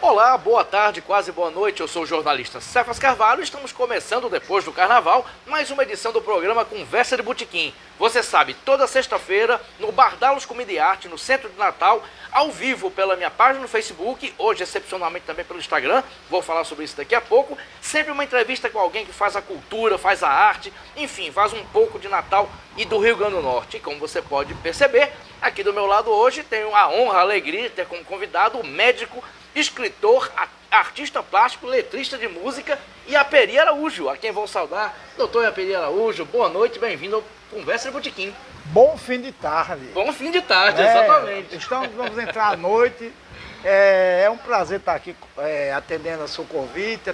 Olá, boa tarde, quase boa noite, eu sou o jornalista Cefas Carvalho e estamos começando, depois do Carnaval, mais uma edição do programa Conversa de Botequim. Você sabe, toda sexta-feira, no Bardalos Comida e Arte, no Centro de Natal, ao vivo pela minha página no Facebook, hoje excepcionalmente também pelo Instagram, vou falar sobre isso daqui a pouco, sempre uma entrevista com alguém que faz a cultura, faz a arte, enfim, faz um pouco de Natal e do Rio Grande do Norte. E como você pode perceber, aqui do meu lado hoje tenho a honra, a alegria de ter como convidado o médico, escritor, artista plástico, letrista de música e Aperi Araújo, a quem vou saudar. Doutor Aperi Araújo, boa noite, bem-vindo ao Conversa de Botequim. Bom fim de tarde. Bom fim de tarde, exatamente. Vamos entrar à noite. É um prazer estar aqui atendendo a seu convite,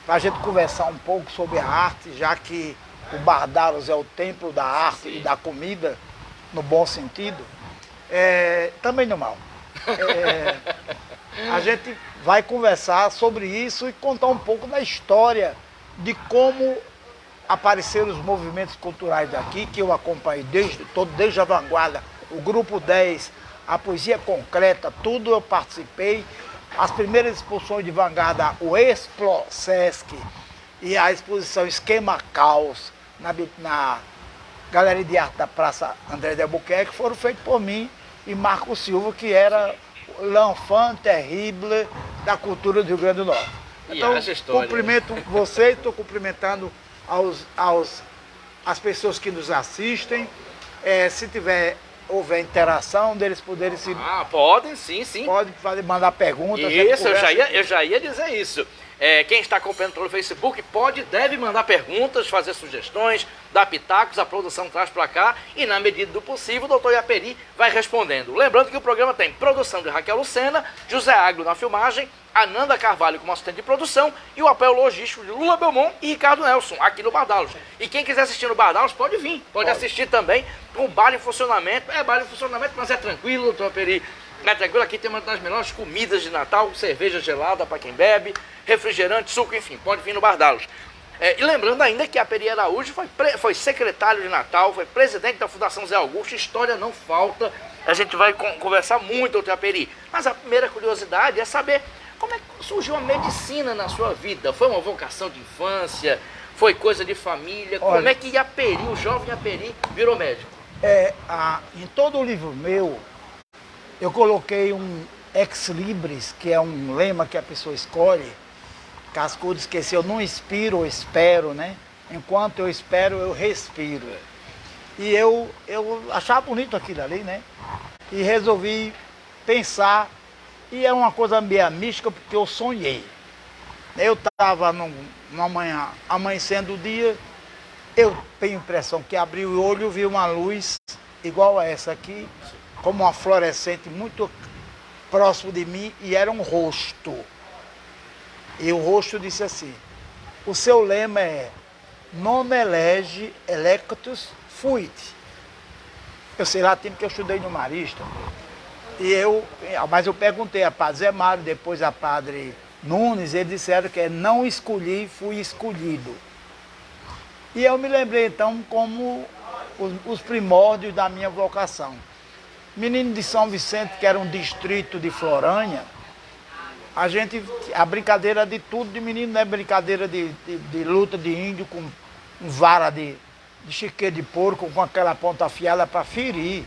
para a gente conversar um pouco sobre a arte, já que o Bardalos é o templo da arte e da comida, no bom sentido, também no mal. A gente vai conversar sobre isso e contar um pouco da história de como apareceram os movimentos culturais daqui, que eu acompanhei desde a vanguarda, o Grupo 10, a Poesia Concreta, tudo eu participei. As primeiras exposições de vanguarda, o Explo Sesc e a exposição Esquema Caos, na Galeria de Arte da Praça André de Albuquerque, foram feitos por mim e Marco Silva, que era l'enfant terrible da cultura do Rio Grande do Norte. Então, cumprimento você, estou cumprimentando as pessoas que nos assistem. Se houver interação, deles poderem se... podem, sim. Pode mandar perguntas. Isso, eu já ia dizer isso. Quem está acompanhando pelo Facebook deve mandar perguntas, fazer sugestões, dar pitacos, a produção traz para cá e, na medida do possível, o doutor Aperi vai respondendo. Lembrando que o programa tem produção de Raquel Lucena, José Agro na filmagem, Ananda Carvalho como assistente de produção e o apoio logístico de Lula Belmont e Ricardo Nelson, aqui no Bardalos. E quem quiser assistir no Bardalos pode vir, pode assistir também com o bar em funcionamento. Bar em funcionamento, mas é tranquilo, doutor Aperi. É tranquilo, aqui tem uma das melhores comidas de Natal, cerveja gelada para quem bebe, refrigerante, suco, enfim, pode vir no Bardalos. E lembrando ainda que a Aperi Araújo foi secretário de Natal, foi presidente da Fundação Zé Augusto, história não falta, a gente vai conversar muito, doutor Aperi. Mas a primeira curiosidade é saber como é que surgiu a medicina na sua vida. Foi uma vocação de infância, foi coisa de família, como é que Aperi, o jovem Aperi, virou médico? Em todo o livro meu, eu coloquei um ex libris, que é um lema que a pessoa escolhe. Cascudo esqueceu, eu não inspiro, eu espero, né? Enquanto eu espero, eu respiro. E eu achava bonito aquilo ali, né? E resolvi pensar, e é uma coisa meio mística, porque eu sonhei. Eu estava numa manhã, amanhecendo o dia, eu tenho a impressão que abri o olho e vi uma luz igual a essa aqui, como uma fluorescente muito próximo de mim, e era um rosto. E o rosto disse assim: o seu lema é non elege electus fuit. Eu sei latim porque eu estudei no Marista. Mas eu perguntei a padre Zé Mário, depois a padre Nunes, eles disseram que é não escolhi, fui escolhido. E eu me lembrei então como os primórdios da minha vocação. Menino de São Vicente, que era um distrito de Floranha, a brincadeira de tudo de menino, não é brincadeira de luta de índio com vara de chiqueiro de porco, com aquela ponta afiada para ferir.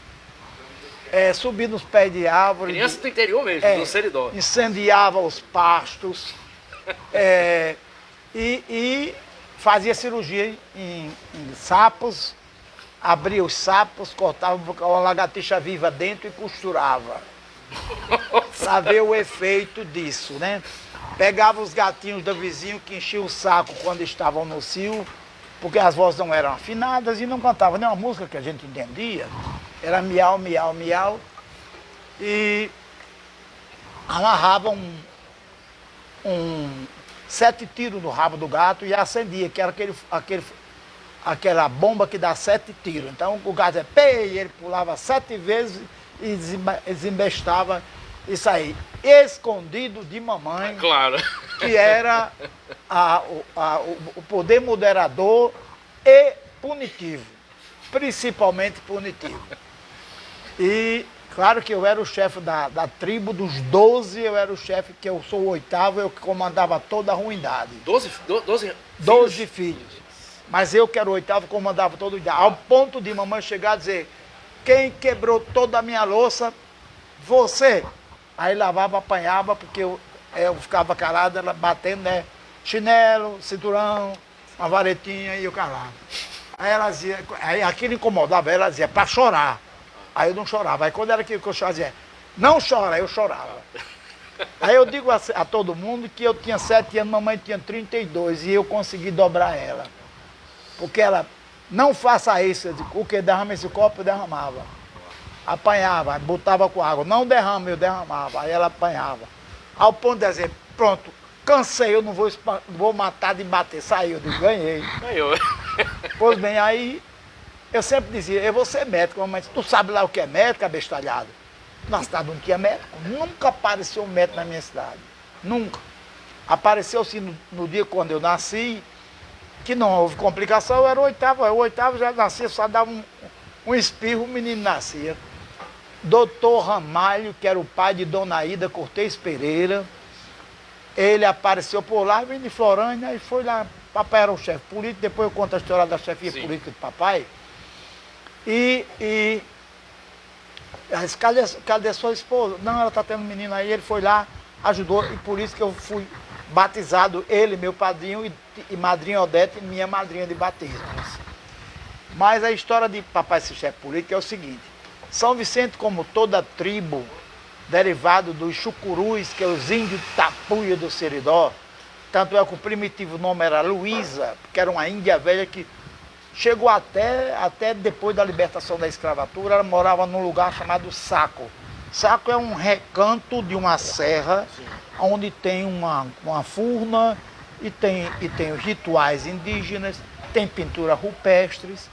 Subir nos pés de árvore. Criança do interior mesmo, do Seridó. Incendiava os pastos e fazia cirurgia em sapos. Abria os sapos, cortava uma lagartixa viva dentro e costurava. Para ver o efeito disso, né? Pegava os gatinhos do vizinho que enchiam o saco quando estavam no cio, porque as vozes não eram afinadas e não cantavam nenhuma música que a gente entendia. Era miau, miau, miau. E amarrava 7 tiros no rabo do gato e acendia, que era aquela bomba que dá 7 tiros. Então o gato ele pulava 7 vezes e desembestava isso aí. Escondido de mamãe, claro, que era o poder moderador e punitivo, principalmente punitivo. E Claro que eu era o chefe da tribo, dos 12, eu era o chefe, que eu sou o oitavo, eu que comandava toda a ruindade. 12 filhos. Mas eu que era o oitavo, comandava toda a ruindade. Ao ponto de mamãe chegar e dizer, quem quebrou toda a minha louça? Você. Aí lavava, apanhava, porque eu ficava calado, ela batendo, né? Chinelo, cinturão, uma varetinha e eu calado. Aí ela dizia, aí aquilo incomodava, ela dizia, para chorar. Aí eu não chorava. Aí quando era que eu chorava, dizia, não chora, eu chorava. Aí eu digo a todo mundo que eu tinha 7 anos, mamãe tinha 32 e eu consegui dobrar ela. Porque ela, não faça isso, o que derrama esse copo, eu derramava. Apanhava, botava com água, não derrama, eu derramava. Aí ela apanhava. Ao ponto de dizer, pronto, cansei, eu não vou matar de bater. Saiu, eu ganhei. Ganhou. Pois bem, aí eu sempre dizia, eu vou ser médico, mas tu sabe lá o que é médico, abestalhado? Na cidade não tinha médico, nunca apareceu um médico na minha cidade, nunca. Apareceu sim no dia quando eu nasci, que não houve complicação, eu era o oitavo já nascia, só dava um espirro, o menino nascia. Doutor Ramalho, que era o pai de Dona Aida Cortez Pereira, ele apareceu por lá, vim de Florânia e foi lá. Papai era o chefe político, depois eu conto a história da chefia política de papai. E cadê sua esposa? Não, ela está tendo um menino aí, ele foi lá, ajudou, e por isso que eu fui batizado, ele, meu padrinho, e madrinha Odete, minha madrinha de batismo. Mas a história de papai ser chefe político é o seguinte, São Vicente, como toda tribo, derivado dos chucurus, que é os índios tapuia do Seridó, tanto é que o primitivo nome era Luísa, que era uma índia velha que chegou até depois da libertação da escravatura, ela morava num lugar chamado Saco. Saco é um recanto de uma serra, onde tem uma furna e tem os rituais indígenas, tem pinturas rupestres,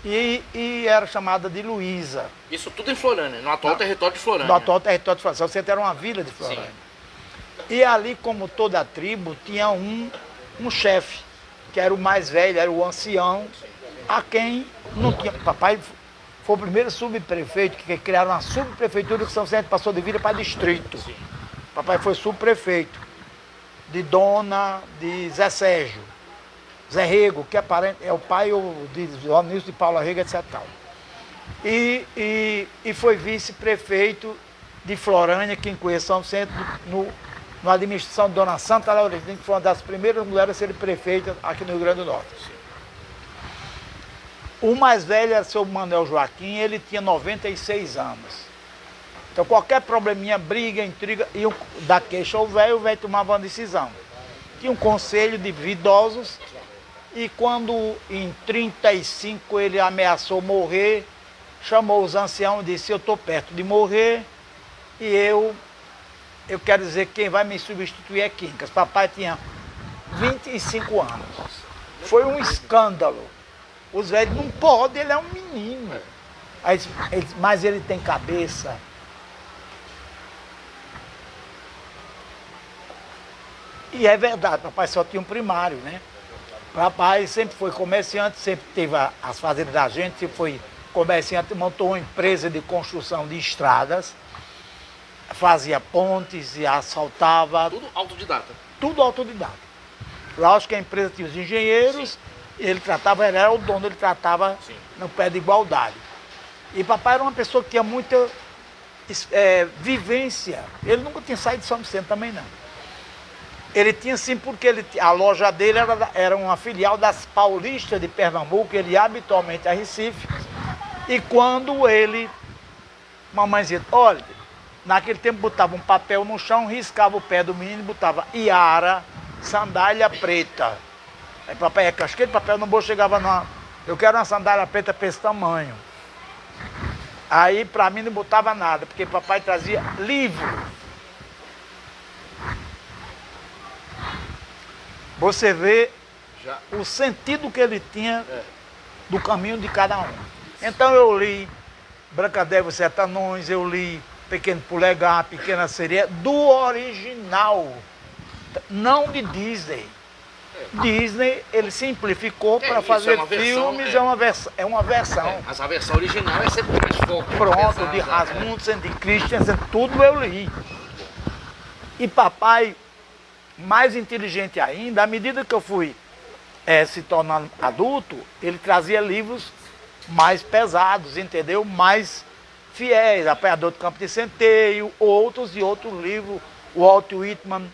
e era chamada de Luísa. Isso tudo em Florânia, no atual território de Florânia. No atual território de Florânia. Você era uma vila de Florânia. Sim. E ali, como toda a tribo, tinha um chefe, que era o mais velho, era o ancião, a quem não tinha... Papai foi o primeiro subprefeito, que criaram uma subprefeitura que São Vicente passou de vila para distrito. Sim. Papai foi subprefeito de de Zé Sérgio, Zé Rego, que é o pai de João de Paula Rego, etc. E foi vice-prefeito de Florânia, quem conhece São Vicente, na administração de Dona Santa Laurentina, que foi uma das primeiras mulheres a ser prefeita aqui no Rio Grande do Norte. O mais velho era o seu Manuel Joaquim, ele tinha 96 anos. Então qualquer probleminha, briga, intriga, da queixa ao velho, o velho tomava uma decisão. Tinha um conselho de idosos, e quando em 35 ele ameaçou morrer, chamou os anciãos e disse, eu estou perto de morrer, e eu quero dizer que quem vai me substituir é Quincas. Papai tinha 25 anos. Foi um escândalo. Os velhos, não pode, ele é um menino. Aí, mas ele tem cabeça. E é verdade, papai só tinha um primário, né? Papai sempre foi comerciante, sempre teve as fazendas da gente, sempre foi comerciante, montou uma empresa de construção de estradas, fazia pontes e asfaltava. Tudo autodidata? Tudo autodidata. Lógico que a empresa tinha os engenheiros, sim, ele era o dono, ele tratava, sim, no pé de igualdade. E papai era uma pessoa que tinha muita vivência. Ele nunca tinha saído de São Vicente também, não. Ele tinha sim, porque a loja dele era uma filial das Paulistas de Pernambuco, ele ia habitualmente a Recife. E quando mamãe dizia, olha, naquele tempo botava um papel no chão, riscava o pé do menino, botava Iara, sandália preta. Aí papai, aquele papel no bolso chegava eu quero uma sandália preta para esse tamanho. Aí para mim não botava nada, porque papai trazia livro. Você vê o sentido que ele tinha do caminho de cada um. Então eu li Branca Neve e Sete Anões, eu li Pequeno Polegar, Pequena Sereia, do original, não de Disney. Disney, ele simplificou para isso, fazer é uma versão, filmes, é uma versão. Mas a versão original é sempre mais forte. Pronto, pesada, de Rasmussen, de Christensen, tudo eu li. E papai, mais inteligente ainda, à medida que eu fui se tornando adulto, ele trazia livros mais pesados, entendeu? Mais fiéis, Apanhador do Campo de Centeio, outros livros, Walt Whitman,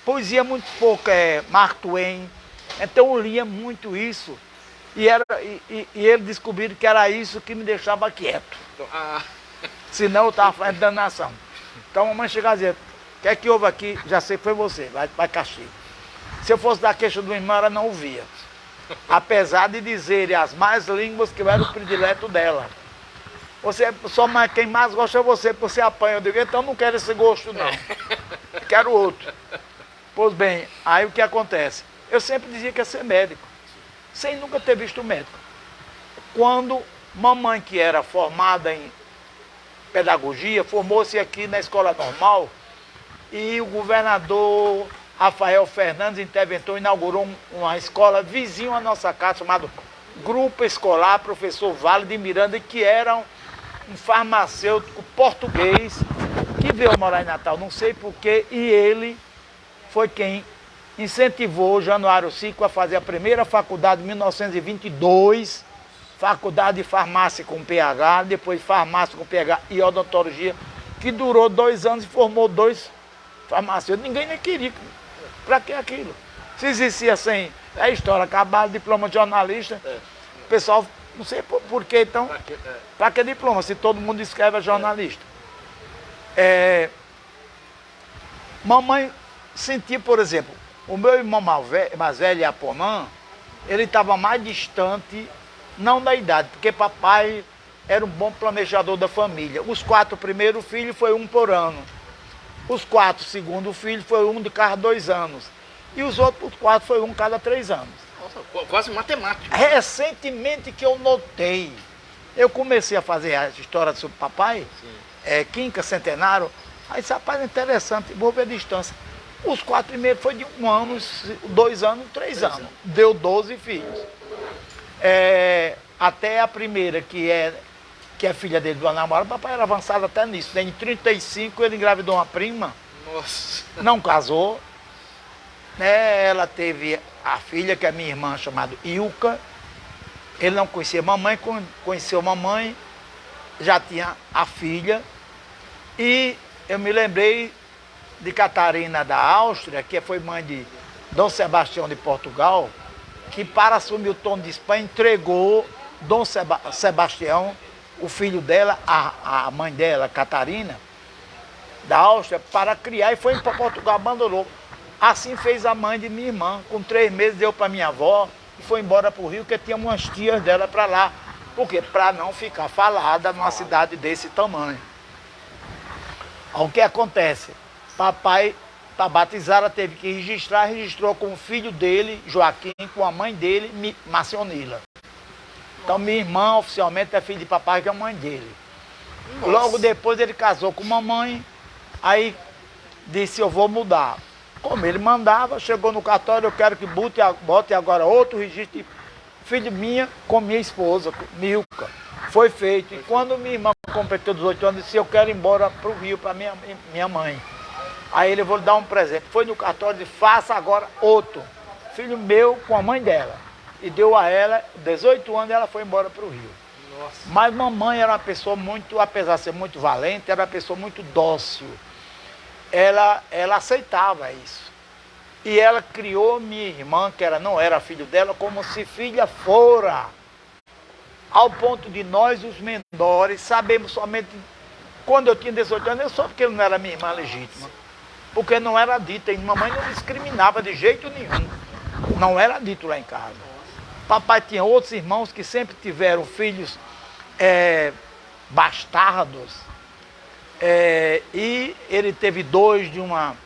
poesia muito pouco, Mark Twain. Então eu lia muito isso. E ele descobriu que era isso que me deixava quieto. Senão eu estava fazendo danação. Então a mamãe chegava e dizia, o que é que houve aqui? Já sei que foi você, vai castigo. Se eu fosse dar queixa do irmão, ela não ouvia. Apesar de dizerem as mais línguas que eu era o predileto dela. Quem mais gosta é você, porque você apanha. Eu digo, então não quero esse gosto não. Quero outro. Pois bem, aí o que acontece? Eu sempre dizia que ia ser médico, sem nunca ter visto médico. Quando mamãe, que era formada em pedagogia, formou-se aqui na escola normal, e o governador Rafael Fernandes Interventor inaugurou uma escola vizinho à nossa casa, chamada Grupo Escolar Professor Vale de Miranda, que era um farmacêutico português que veio morar em Natal, não sei porquê, e ele foi quem incentivou Januário Cico a fazer a primeira faculdade em 1922, faculdade de farmácia com PH, depois farmácia com PH e odontologia, que durou 2 anos e formou 2 farmacêuticos. Ninguém nem queria. Para que aquilo? Se existia sem a história, acabado, diploma de jornalista, o pessoal, não sei por que então, para que diploma, se todo mundo escreve é jornalista? Mamãe sentia, por exemplo, o meu irmão mais velho, Aponã, ele estava mais distante, não da idade, porque papai era um bom planejador da família. Os 4 primeiros filhos foi um por ano. Os 4 segundos filhos foi um de cada 2 anos. E os outros 4 foi um cada 3 anos. Nossa, quase matemático. Recentemente que eu notei, eu comecei a fazer a história sobre papai, quinca, centenário, aí esse rapaz é interessante, vou ver a distância. Os 4 primeiros foi de 1 ano, 2 anos, 3 anos. Deu 12 filhos. Até a primeira, que é filha dele, do namorado, papai era avançado até nisso. Em 35 ele engravidou uma prima. Nossa. Não casou. Ela teve a filha, que é minha irmã, chamada Ilka. Ele não conhecia mamãe, conheceu mamãe, já tinha a filha. E eu me lembrei de Catarina da Áustria, que foi mãe de Dom Sebastião de Portugal, que para assumir o trono de Espanha entregou Dom Sebastião, o filho dela, a mãe dela, Catarina, da Áustria, para criar, e foi para Portugal, abandonou. Assim fez a mãe de minha irmã, com 3 meses deu para minha avó e foi embora para o Rio, porque tinha umas tias dela para lá. Por quê? Para não ficar falada numa cidade desse tamanho. O que acontece? Papai, para batizar, ela teve que registrou com o filho dele, Joaquim, com a mãe dele, Marcionila. Então minha irmã oficialmente é filha de papai, que é a mãe dele. Nossa. Logo depois ele casou com mamãe, aí disse, eu vou mudar. Como ele mandava, chegou no cartório, eu quero que bote agora outro registro de filho minha com minha esposa, Milka. Foi feito. E quando minha irmã completou 18 anos, disse, eu quero ir embora para o Rio, para minha mãe. Aí ele, vou lhe dar um presente. Foi no cartório e disse, faça agora outro. Filho meu com a mãe dela. E deu a ela, 18 anos, ela foi embora para o Rio. Nossa. Mas mamãe era uma pessoa muito, apesar de ser muito valente, era uma pessoa muito dócil. Ela aceitava isso. E ela criou minha irmã, que não era filho dela, como se filha fora. Ao ponto de nós, os menores, sabemos somente, quando eu tinha 18 anos, eu soube que ele não era minha irmã legítima. Porque não era dito, e mamãe não discriminava de jeito nenhum. Não era dito lá em casa. Papai tinha outros irmãos que sempre tiveram filhos bastardos. E ele teve 2 de uma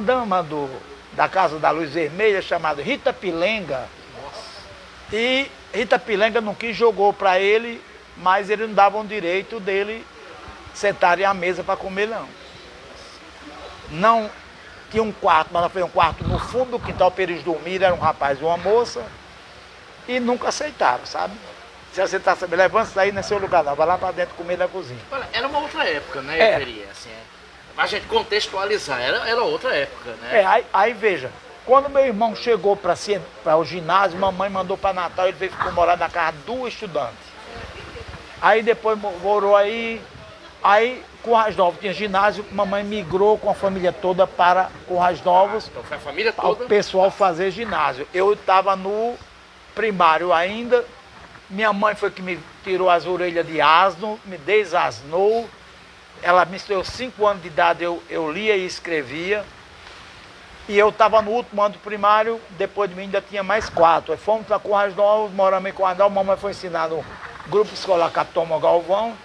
dama da Casa da Luz Vermelha, chamada Rita Pilenga. E Rita Pilenga não quis, jogou para ele, mas ele não dava o direito dele sentarem à mesa para comer, não. Não tinha um quarto, mas nós fizemos um quarto no fundo do quintal para eles dormirem, era um rapaz e uma moça, e nunca aceitaram, sabe? Se você está sabendo, levanta-se daí, não é seu lugar não, vai lá para dentro comer na cozinha. Olha, era uma outra época, né, É. Yaperi? Assim, pra gente contextualizar, era outra época, né? Aí veja, quando meu irmão chegou para o ginásio, mamãe mandou para Natal, ele veio ficou morar na casa do estudante. Aí depois morou aí Currais Novos tinha ginásio, mamãe migrou com a família toda para Currais Novos, Então foi a família para o toda. pessoal fazer ginásio. Eu estava no primário ainda, minha mãe foi que me tirou as orelhas de asno, me desasnou, ela me deu 5 anos de idade, eu lia e escrevia, e eu estava no último ano do primário, depois de mim ainda tinha mais 4. Aí fomos para Currais Novos, moramos em Currais Novos, mamãe foi ensinar no Grupo Escolar Capitão Galvão.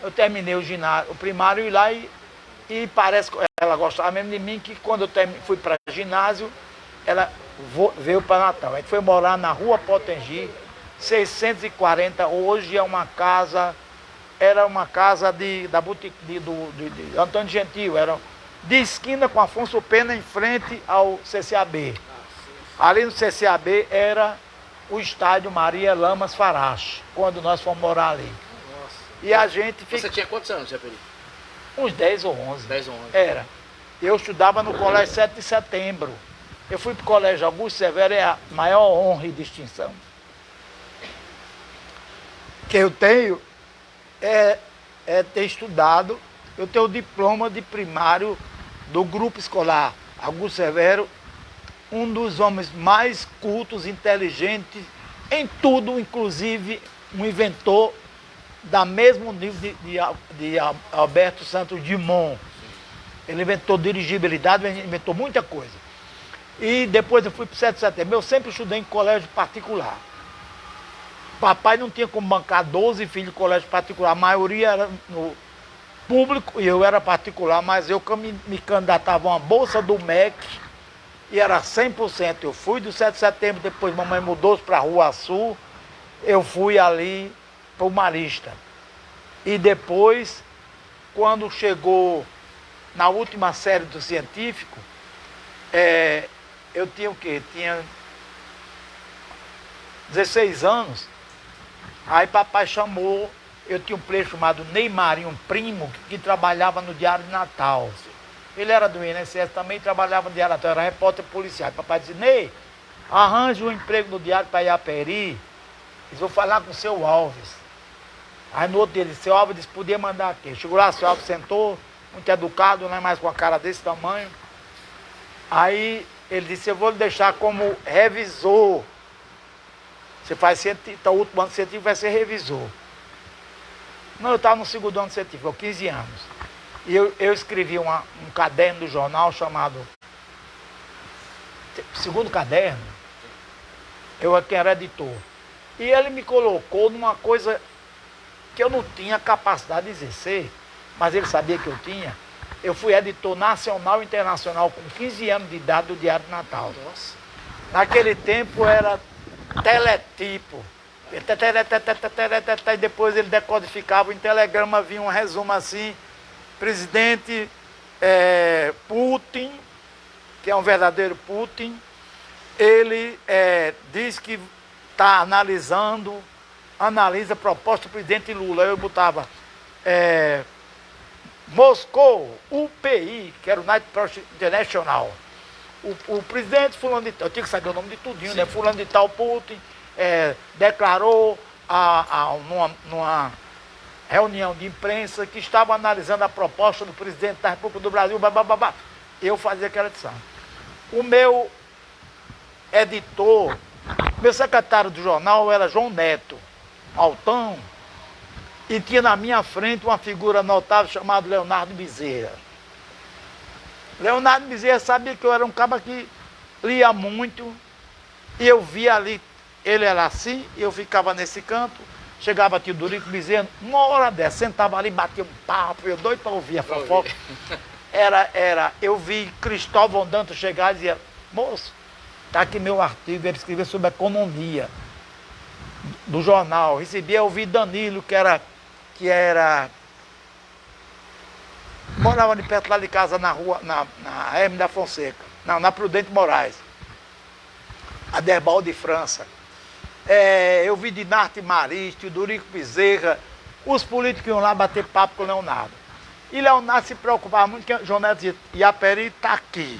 Eu terminei o ginásio, o primário e lá e parece que ela gostava mesmo de mim, que quando eu fui para ginásio, ela veio para Natal. A gente foi morar na Rua Potengi, 640, hoje é uma casa, era uma casa da boutique de Antônio Gentil, era de esquina com Afonso Pena em frente ao CCAB. Ali no CCAB era o estádio Maria Lamas Farache, quando nós fomos morar ali. E a gente fica... Você tinha quantos anos, Yaperi? Uns 10 ou 11. 10 ou 11. Era. Eu estudava no Colégio 7 de Setembro. Eu fui para o Colégio Augusto Severo, é a maior honra e distinção que eu tenho é ter estudado. Eu tenho o diploma de primário do Grupo Escolar Augusto Severo, um dos homens mais cultos, inteligentes, em tudo, inclusive um inventor da mesmo nível de Alberto Santos Dumont. Ele inventou dirigibilidade, inventou muita coisa. E depois eu fui para o 7 de setembro. Eu sempre estudei em colégio particular. Papai não tinha como bancar 12 filhos de colégio particular. A maioria era no público e eu era particular, mas eu me candidatava a uma bolsa do MEC e era 100%. Eu fui do 7 de setembro, depois mamãe mudou-se para a Rua Sul, eu fui ali para o Marista. E depois, quando chegou na última série do científico, eu tinha o quê? Tinha 16 anos. Aí papai chamou, eu tinha um primo chamado Neymarinho, um primo, que trabalhava no Diário de Natal. Ele era do INSS, também trabalhava no Diário de Natal, era repórter policial. Papai disse, Ney, arranje um emprego no Diário para Yaperi, eles vão falar com o seu Alves. Aí no outro dia, ele disse, seu Alves disse, podia mandar aqui. Chegou lá, seu Alves sentou, muito educado, não é mais com a cara desse tamanho. Aí ele disse, eu vou lhe deixar como revisor. Você faz científico, então o último ano de científico vai ser revisor. Não, eu estava no segundo ano de científico, 15 anos. E eu escrevi um caderno do jornal chamado Segundo Caderno. Eu aqui era editor. E ele me colocou numa coisa que eu não tinha capacidade de exercer, mas ele sabia que eu tinha. Eu fui editor nacional e internacional com 15 anos de idade do Diário de Natal. Nossa. Naquele tempo era teletipo. E depois ele decodificava em telegrama, vinha um resumo assim, presidente Putin, que é um verdadeiro Putin, ele diz que está analisa a proposta do presidente Lula. Eu botava Moscou, UPI, que era o United Press International. O presidente fulano de tal, eu tinha que saber o nome de tudinho, né? Fulano de tal, Putin, declarou numa reunião de imprensa que estava analisando a proposta do presidente da República do Brasil, babá. Eu fazia aquela edição. O meu editor, meu secretário do jornal era João Neto, altão, e tinha na minha frente uma figura notável chamada Leonardo Bezerra. Leonardo Bezerra sabia que eu era um cara que lia muito, e eu via ali, ele era assim, e eu ficava nesse canto, chegava tio Dorico Bezerra, uma hora dessa, sentava ali, batia um papo, eu doido para ouvir a fofoca. Eu vi Cristóvão Dantas chegar e dizia, moço, está aqui meu artigo, ele escreveu sobre economia do jornal. Recebi, eu vi Danilo, que era morava ali perto lá de casa, na rua, na Hermes da Fonseca. Não, na Prudente Moraes. A Derbal de França. Eu vi Dinarte Marista, o Dorico Bezerra, os políticos iam lá bater papo com o Leonardo. E Leonardo se preocupava muito, que o jornal dizia, Iaperi está aqui.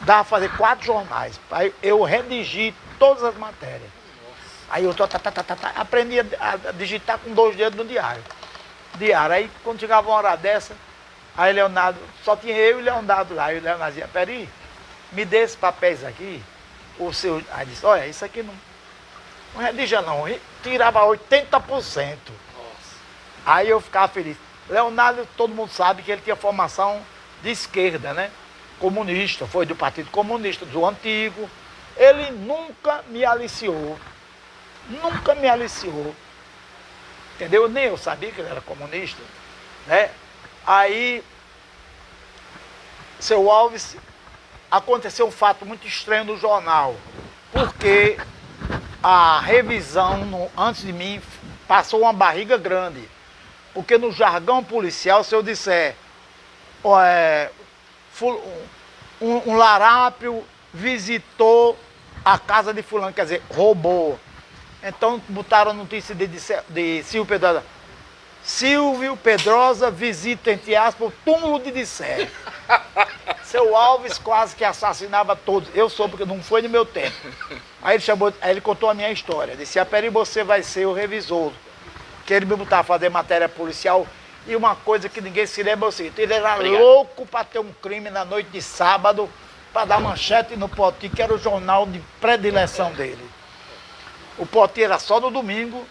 Dava para fazer 4 jornais. Aí eu redigi todas as matérias. Aí eu aprendi a digitar com 2 dedos no diário. Aí quando chegava uma hora dessa, aí Leonardo, só tinha eu e Leonardo lá. Aí o Leonardo dizia, Peri, me dê esses papéis aqui. O seu... Aí disse, olha, isso aqui não redija não. E tirava 80%. Aí eu ficava feliz. Leonardo, todo mundo sabe que ele tinha formação de esquerda, né? Comunista, foi do Partido Comunista, do antigo. Ele nunca me aliciou. Nunca me aliciou. Entendeu? Nem eu sabia que ele era comunista, né? Aí, seu Alves, aconteceu um fato muito estranho no jornal, porque a revisão, antes de mim, passou uma barriga grande. Porque no jargão policial, se eu disser um larápio visitou a casa de fulano, quer dizer, roubou. Então botaram a notícia de Silvio Pedrosa. Silvio Pedrosa visita, entre aspas, o túmulo de Dissé. Seu Alves quase que assassinava todos. Eu soube porque não foi no meu tempo. Aí ele contou a minha história. Disse, Aperi, você vai ser o revisor. Que ele me botava a fazer matéria policial. E uma coisa que ninguém se lembra é o seguinte, ele era louco para ter um crime na noite de sábado, para dar manchete no Poti, que era o jornal de predileção dele. O Poti era só no domingo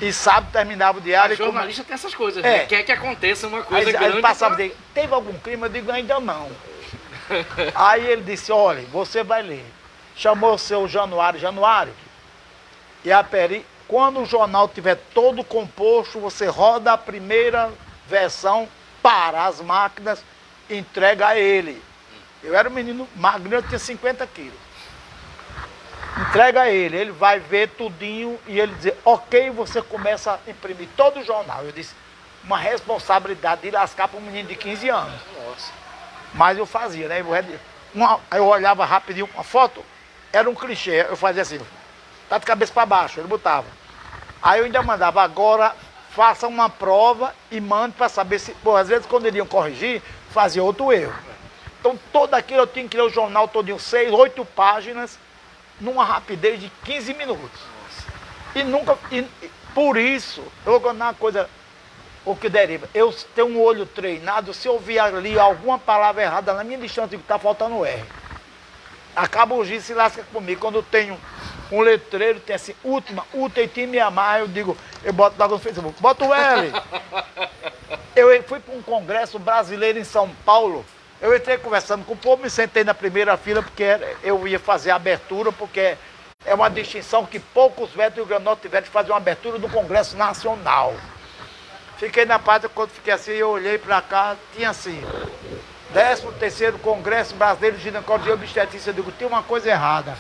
e sábado terminava o diário. O jornalista tem essas coisas, né? Quer que aconteça uma coisa grande. Aí ele passava e dizia, teve algum crime? Eu digo, ainda não. Aí ele disse, olha, você vai ler. Chamou o seu Januário, e a Peri, quando o jornal estiver todo composto, você roda a primeira versão para as máquinas, entrega a ele. Eu era um menino magrinho, eu tinha 50 quilos. Entrega a ele, ele vai ver tudinho e ele dizer, ok, você começa a imprimir todo o jornal. Eu disse, uma responsabilidade de lascar para um menino de 15 anos. Nossa. Mas eu fazia, né? Aí eu olhava rapidinho, uma foto, era um clichê, eu fazia assim, tá de cabeça para baixo, ele botava. Aí eu ainda mandava, agora faça uma prova e mande para saber se... Pô, às vezes quando eles iam corrigir, fazia outro erro. Então todo aquilo eu tinha que ler o jornal todinho, 6, 8 páginas, numa rapidez de 15 minutos. E nunca... por isso, eu vou contar uma coisa, o que deriva. Eu tenho um olho treinado, se eu vi ali alguma palavra errada na minha distância, eu digo, tá faltando R. Acaba o giz se lasca comigo. Quando eu tenho um letreiro, tem assim, última, UTT me amar, eu digo, eu boto logo no Facebook, bota o L. Eu fui para um congresso brasileiro em São Paulo, eu entrei conversando com o povo, me sentei na primeira fila, porque eu ia fazer a abertura, porque é uma distinção que poucos velhos do Rio Grande do Norte tiveram de fazer uma abertura do Congresso Nacional. Fiquei na parte, quando fiquei assim, eu olhei para cá, tinha assim, 13º Congresso Brasileiro de Ginecologia e Obstetrícia. Eu digo, tem uma coisa errada.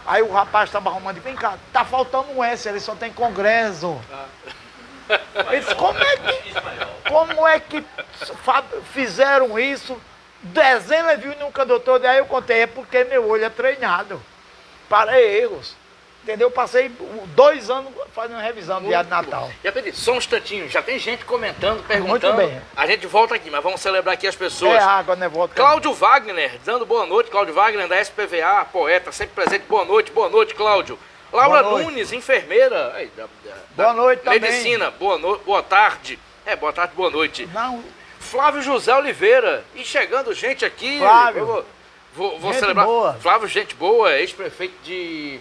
Aí o rapaz estava arrumando, vem cá, tá faltando um S, ele só tem congresso. Ele disse, como é que fizeram isso? Dezenas viu e nunca doutor. Aí eu contei, é porque meu olho é treinado para erros. Entendeu? Eu passei 2 anos fazendo revisão do diário de Natal. E Aperi, só um instantinho, já tem gente comentando, perguntando. Muito bem. A gente volta aqui, mas vamos celebrar aqui as pessoas. É água, né? Volta. Cláudio Wagner, dando boa noite. Cláudio Wagner, da SPVA, poeta, sempre presente. Boa noite, Cláudio. Laura Nunes, enfermeira. Boa noite também. Medicina, boa tarde. Boa tarde, boa noite. Não. Flávio José Oliveira. E chegando gente aqui. Flávio. Vou gente celebrar. Boa. Flávio, gente boa, ex-prefeito de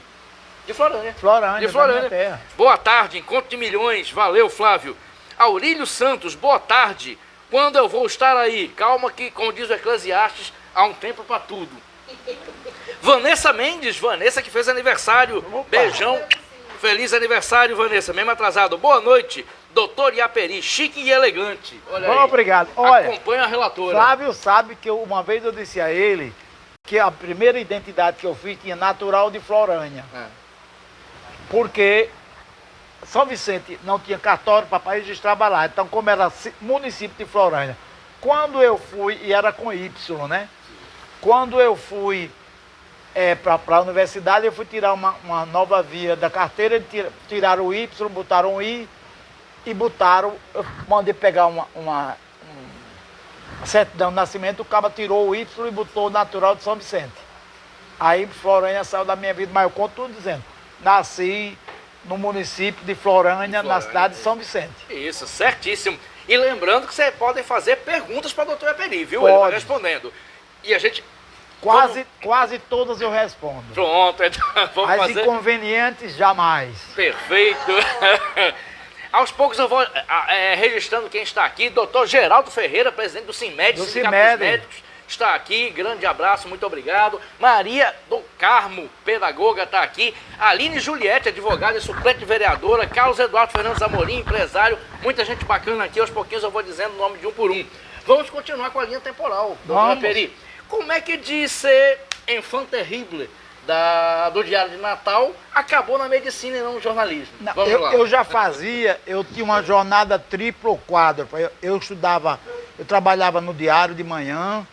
Florânia. Florânia, de Florânia. Boa tarde, encontro de milhões. Valeu, Flávio. Aurílio Santos, boa tarde. Quando eu vou estar aí? Calma que, como diz o Eclesiastes, há um tempo para tudo. Vanessa Mendes, Vanessa que fez aniversário. Opa. Beijão. Feliz aniversário, Vanessa. Mesmo atrasado. Boa noite, doutor Iaperi. Chique e elegante. Olha aí. Obrigado. Olha, acompanha a relatora. Flávio sabe que uma vez eu disse a ele que a primeira identidade que eu fiz tinha natural de Florânia. Porque São Vicente não tinha cartório, papai registrava lá. Então, como era município de Florânia, Quando eu fui, e era com Y, né? Quando eu fui para a universidade, eu fui tirar uma nova via da carteira, tiraram o Y, botaram o I e botaram, eu mandei pegar uma certidão de nascimento, o cara tirou o Y e botou o natural de São Vicente. Aí Florânia saiu da minha vida, mas eu conto tudo dizendo, nasci no município de Florânia, na cidade de São Vicente. Isso, certíssimo. E lembrando que vocês podem fazer perguntas para o doutor Yaperi, viu? Pode. Ele vai respondendo. E a gente... Quase todas eu respondo. Pronto, então vamos As fazer... inconvenientes, jamais. Perfeito. Aos poucos eu vou registrando quem está aqui. Doutor Geraldo Ferreira, presidente do CIMED, Do Sindicato CIMED. dos Médicos, está aqui. Grande abraço, muito obrigado. Maria do Carmo, pedagoga, está aqui. Aline Juliette, advogada e suplente vereadora. Carlos Eduardo Fernandes Amorim, empresário. Muita gente bacana aqui. Aos pouquinhos eu vou dizendo o nome de um por um. Vamos continuar com a linha temporal, doutor Yaperi. Como é que de ser enfant terrible do Diário de Natal acabou na medicina e não no jornalismo? Não, Vamos lá. eu já fazia, eu tinha uma jornada triplo ou quádrupla. Eu estudava, eu trabalhava no Diário de manhã,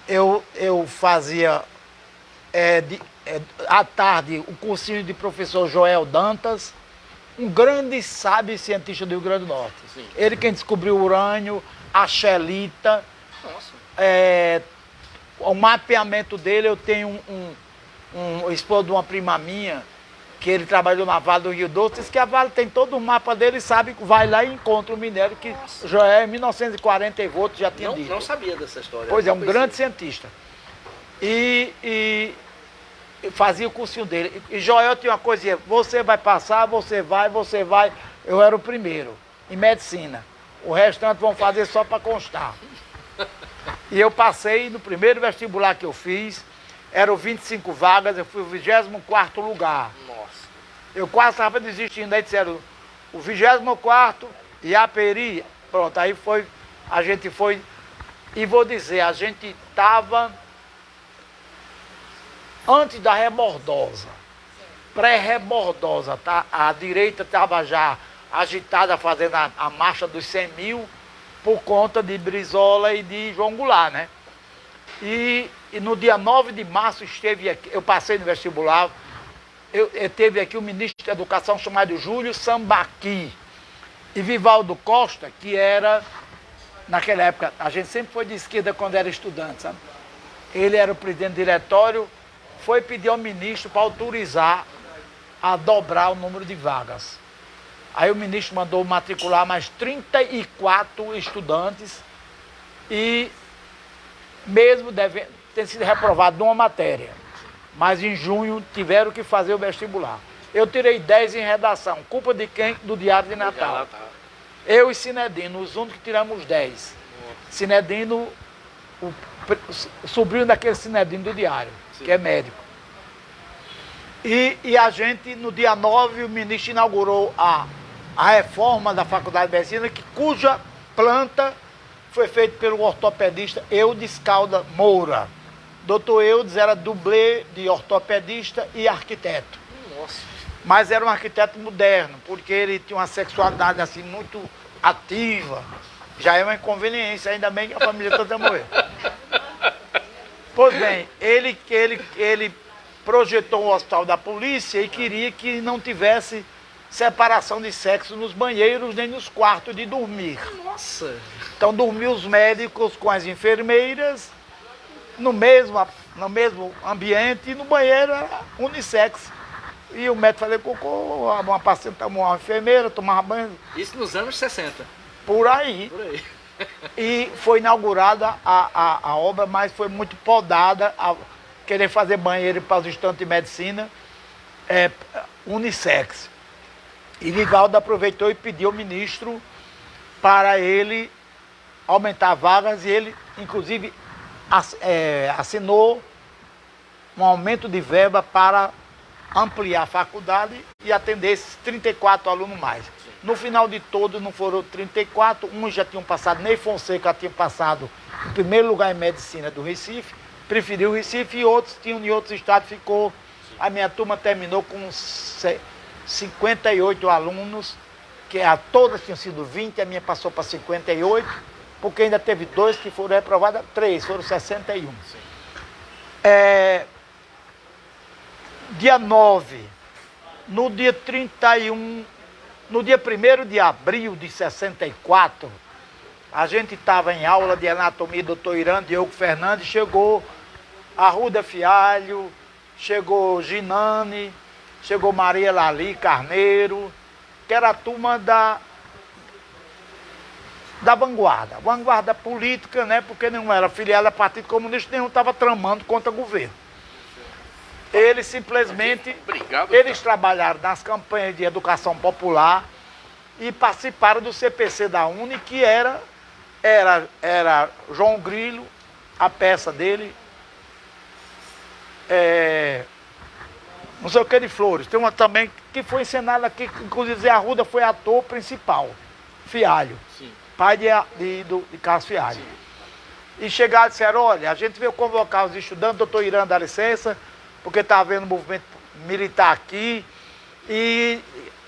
eu fazia à tarde o cursinho de professor Joel Dantas, um grande sábio e cientista do Rio Grande do Norte. Sim. Ele quem descobriu o urânio, a xelita. Nossa. O mapeamento dele, eu tenho um esposo de uma prima minha, que ele trabalhou na Vale do Rio Doce, diz que a Vale tem todo o mapa dele e sabe, vai lá e encontra o minério, que já é em 1940 e outros já tinha dito. Não sabia dessa história. Pois é, um Não grande conhecia. cientista. E fazia o cursinho dele. E Joel tinha uma coisinha, você vai passar, você vai. Eu era o primeiro, em medicina. O restante vão fazer só para constar. E eu passei no primeiro vestibular que eu fiz, eram 25 vagas, eu fui o 24º lugar. Nossa. Eu quase estava desistindo, aí disseram o 24º, Yaperi, pronto, aí a gente foi, e vou dizer, a gente estava antes da rebordosa, pré-rebordosa, tá? A direita estava já agitada fazendo a marcha dos 100 mil, por conta de Brizola e de João Goulart, né? E no dia 9 de março esteve aqui, eu passei no vestibular, teve aqui o ministro da Educação chamado Júlio Sambaqui e Vivaldo Costa, que era, naquela época, a gente sempre foi de esquerda quando era estudante, sabe? Ele era o presidente do diretório, foi pedir ao ministro para autorizar a dobrar o número de vagas. Aí o ministro mandou matricular mais 34 estudantes e mesmo ter sido reprovado numa matéria. Mas em junho tiveram que fazer o vestibular. Eu tirei 10 em redação. Culpa de quem? Do Diário de Natal. Eu e Cinedino, os únicos que tiramos 10. Cinedino, o sobrinho daquele Cinedino do Diário, sim, que é médico. E a gente, no dia 9, o ministro inaugurou a reforma da Faculdade de Medicina, cuja planta foi feita pelo ortopedista Eudes Calda Moura. Doutor Eudes era dublê de ortopedista e arquiteto. Nossa. Mas era um arquiteto moderno, porque ele tinha uma sexualidade assim muito ativa. Já é uma inconveniência, ainda bem que a família toda morreu. Pois bem, ele projetou o hospital da polícia e queria que não tivesse separação de sexo nos banheiros nem nos quartos de dormir. Nossa! Então dormiam os médicos com as enfermeiras no mesmo ambiente e no banheiro era unissex. E o médico fazia cocô, uma paciente, uma enfermeira tomava banho. Isso nos anos 60. Por aí. Por aí. E foi inaugurada a obra, mas foi muito podada a querer fazer banheiro para os estudantes de medicina unissex. E Vivaldo aproveitou e pediu ao ministro para ele aumentar vagas e ele, inclusive, assinou um aumento de verba para ampliar a faculdade e atender esses 34 alunos mais. No final de todo, não foram 34, uns já tinham passado, Ney Fonseca tinha passado em primeiro lugar em medicina do Recife, preferiu o Recife, e outros tinham em outros estados, ficou, a minha turma terminou com 58 alunos, que todas tinham sido 20, a minha passou para 58, porque ainda teve 2 que foram reprovados, 3, foram 61. Sim. Dia 9, no dia 31, no dia 1º de abril de 64, a gente estava em aula de anatomia, doutor Irã Diogo Fernandes, chegou Arruda Fialho, chegou Ginane, chegou Maria Lali Carneiro, que era a turma da vanguarda política, né? Porque não era filiada a Partido Comunista, nenhum estava tramando contra o governo. Eles simplesmente, eles trabalharam nas campanhas de educação popular e participaram do CPC da UNE, que era João Grilo, a peça dele, não sei o que de Flores. Tem uma também que foi encenada aqui, inclusive a Arruda foi ator principal, Fialho. Sim. Pai de Carlos Fialho. Sim. E chegaram e disseram, olha, a gente veio convocar os estudantes, doutor Irã dá licença, porque está havendo movimento militar aqui, e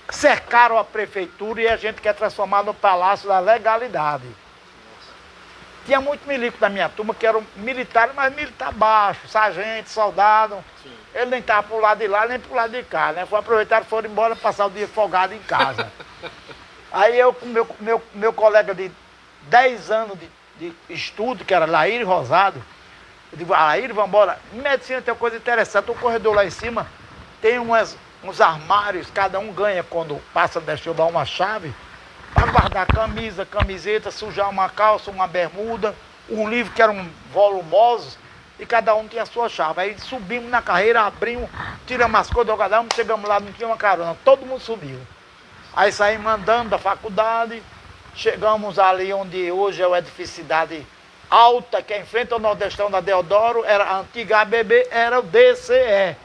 cercaram a prefeitura e a gente quer transformar no Palácio da Legalidade. Tinha muito milico da minha turma que eram militares, mas militar baixo, sargento, soldado. Sim. Ele nem estava para o lado de lá, nem para o lado de cá, né? Foi aproveitar e foram embora passar o dia folgado em casa. Aí eu com meu colega de 10 anos de estudo, que era Laíri Rosado, eu digo, Laíri, vamos embora. Em medicina tem uma coisa interessante, o corredor lá em cima tem uns armários, cada um ganha quando passa vestibular uma chave, para guardar camisa, camiseta, sujar uma calça, uma bermuda, um livro que eram volumosos, e cada um tinha a sua chave. Aí subimos na carreira, abrimos, tiramos as coisas do cada um, chegamos lá, não tinha uma carona, todo mundo subiu. Aí saímos andando da faculdade, chegamos ali onde hoje é o edifício Cidade Alta, que é em frente ao Nordestão da Deodoro, era a antiga ABB, era o DCE.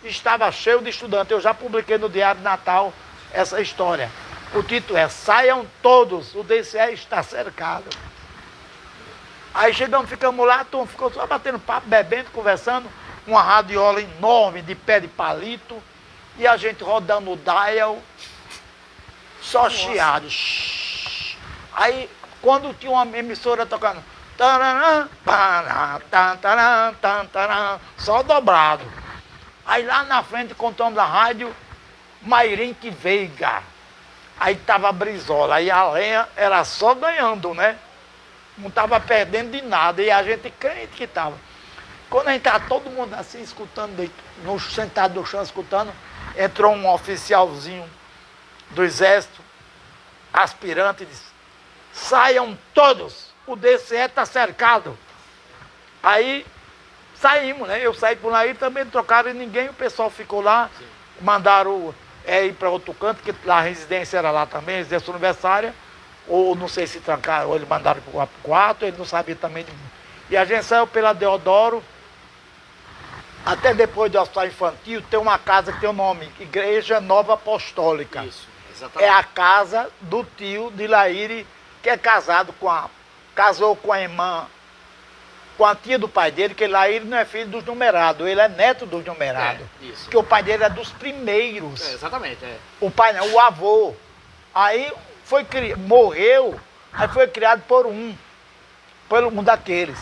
Estava cheio de estudantes, eu já publiquei no Diário de Natal essa história. O título é Saiam Todos, o DCE está cercado. Aí chegamos, ficamos lá, a turma ficou só batendo papo, bebendo, conversando, uma radiola enorme de pé de palito, e a gente rodando o dial, só chiado. Aí, quando tinha uma emissora tocando, só dobrado. Aí lá na frente, contando a rádio, Mairenque Veiga. Aí tava a Brizola, aí a lenha era só ganhando, né? Não estava perdendo de nada, e a gente crente que estava. Quando a gente estava todo mundo assim, escutando, sentado no chão, escutando, entrou um oficialzinho do Exército, aspirante, e disse, saiam todos, o DCE está cercado. Aí saímos, né? Eu saí por aí, também não trocaram ninguém, o pessoal ficou lá. Sim. Mandaram ir para outro canto, que lá a residência era lá também, residência universitária, ou não sei se trancaram, ou eles mandaram para o quarto, ele não sabia também. E a gente saiu pela Deodoro, até depois do hospital infantil, tem uma casa que tem o nome, Igreja Nova Apostólica. Isso, exatamente. É a casa do tio de Laíri, que é casado casou com a irmã, com a tia do pai dele, que Laíri não é filho dos numerados, ele é neto dos numerados. Isso. Porque o pai dele é dos primeiros. Exatamente, é. O pai não, o avô. Aí morreu, aí foi criado por um daqueles.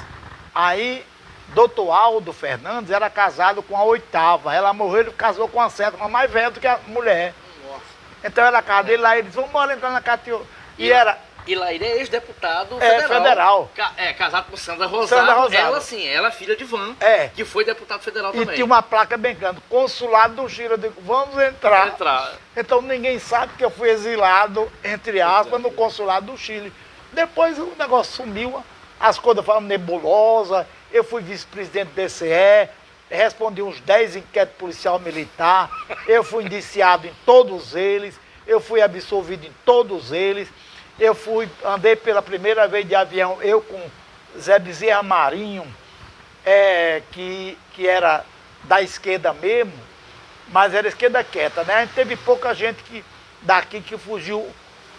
Aí, doutor Aldo Fernandes era casado com a 8ª, ela morreu, ele casou com a 7ª, mais velha do que a mulher. Nossa. Então era a casa dele, lá eles vamos embora entrar na casa. E Laíri é ex-deputado federal. Casado com Sandra Rosado. Ela sim, ela é filha de Van, que foi deputado federal também. E tinha uma placa bem grande, consulado do Chile. Eu digo, vamos entrar. Então ninguém sabe que eu fui exilado, entre aspas, no consulado do Chile. Depois o negócio sumiu, as coisas foram nebulosas, eu fui vice-presidente do DCE, respondi uns 10 inquéritos policial militar, eu fui indiciado em todos eles, eu fui absolvido em todos eles. Andei pela primeira vez de avião, eu com Zé Bezerra Marinho, que era da esquerda mesmo, mas era esquerda quieta, né? A gente teve pouca gente daqui que fugiu,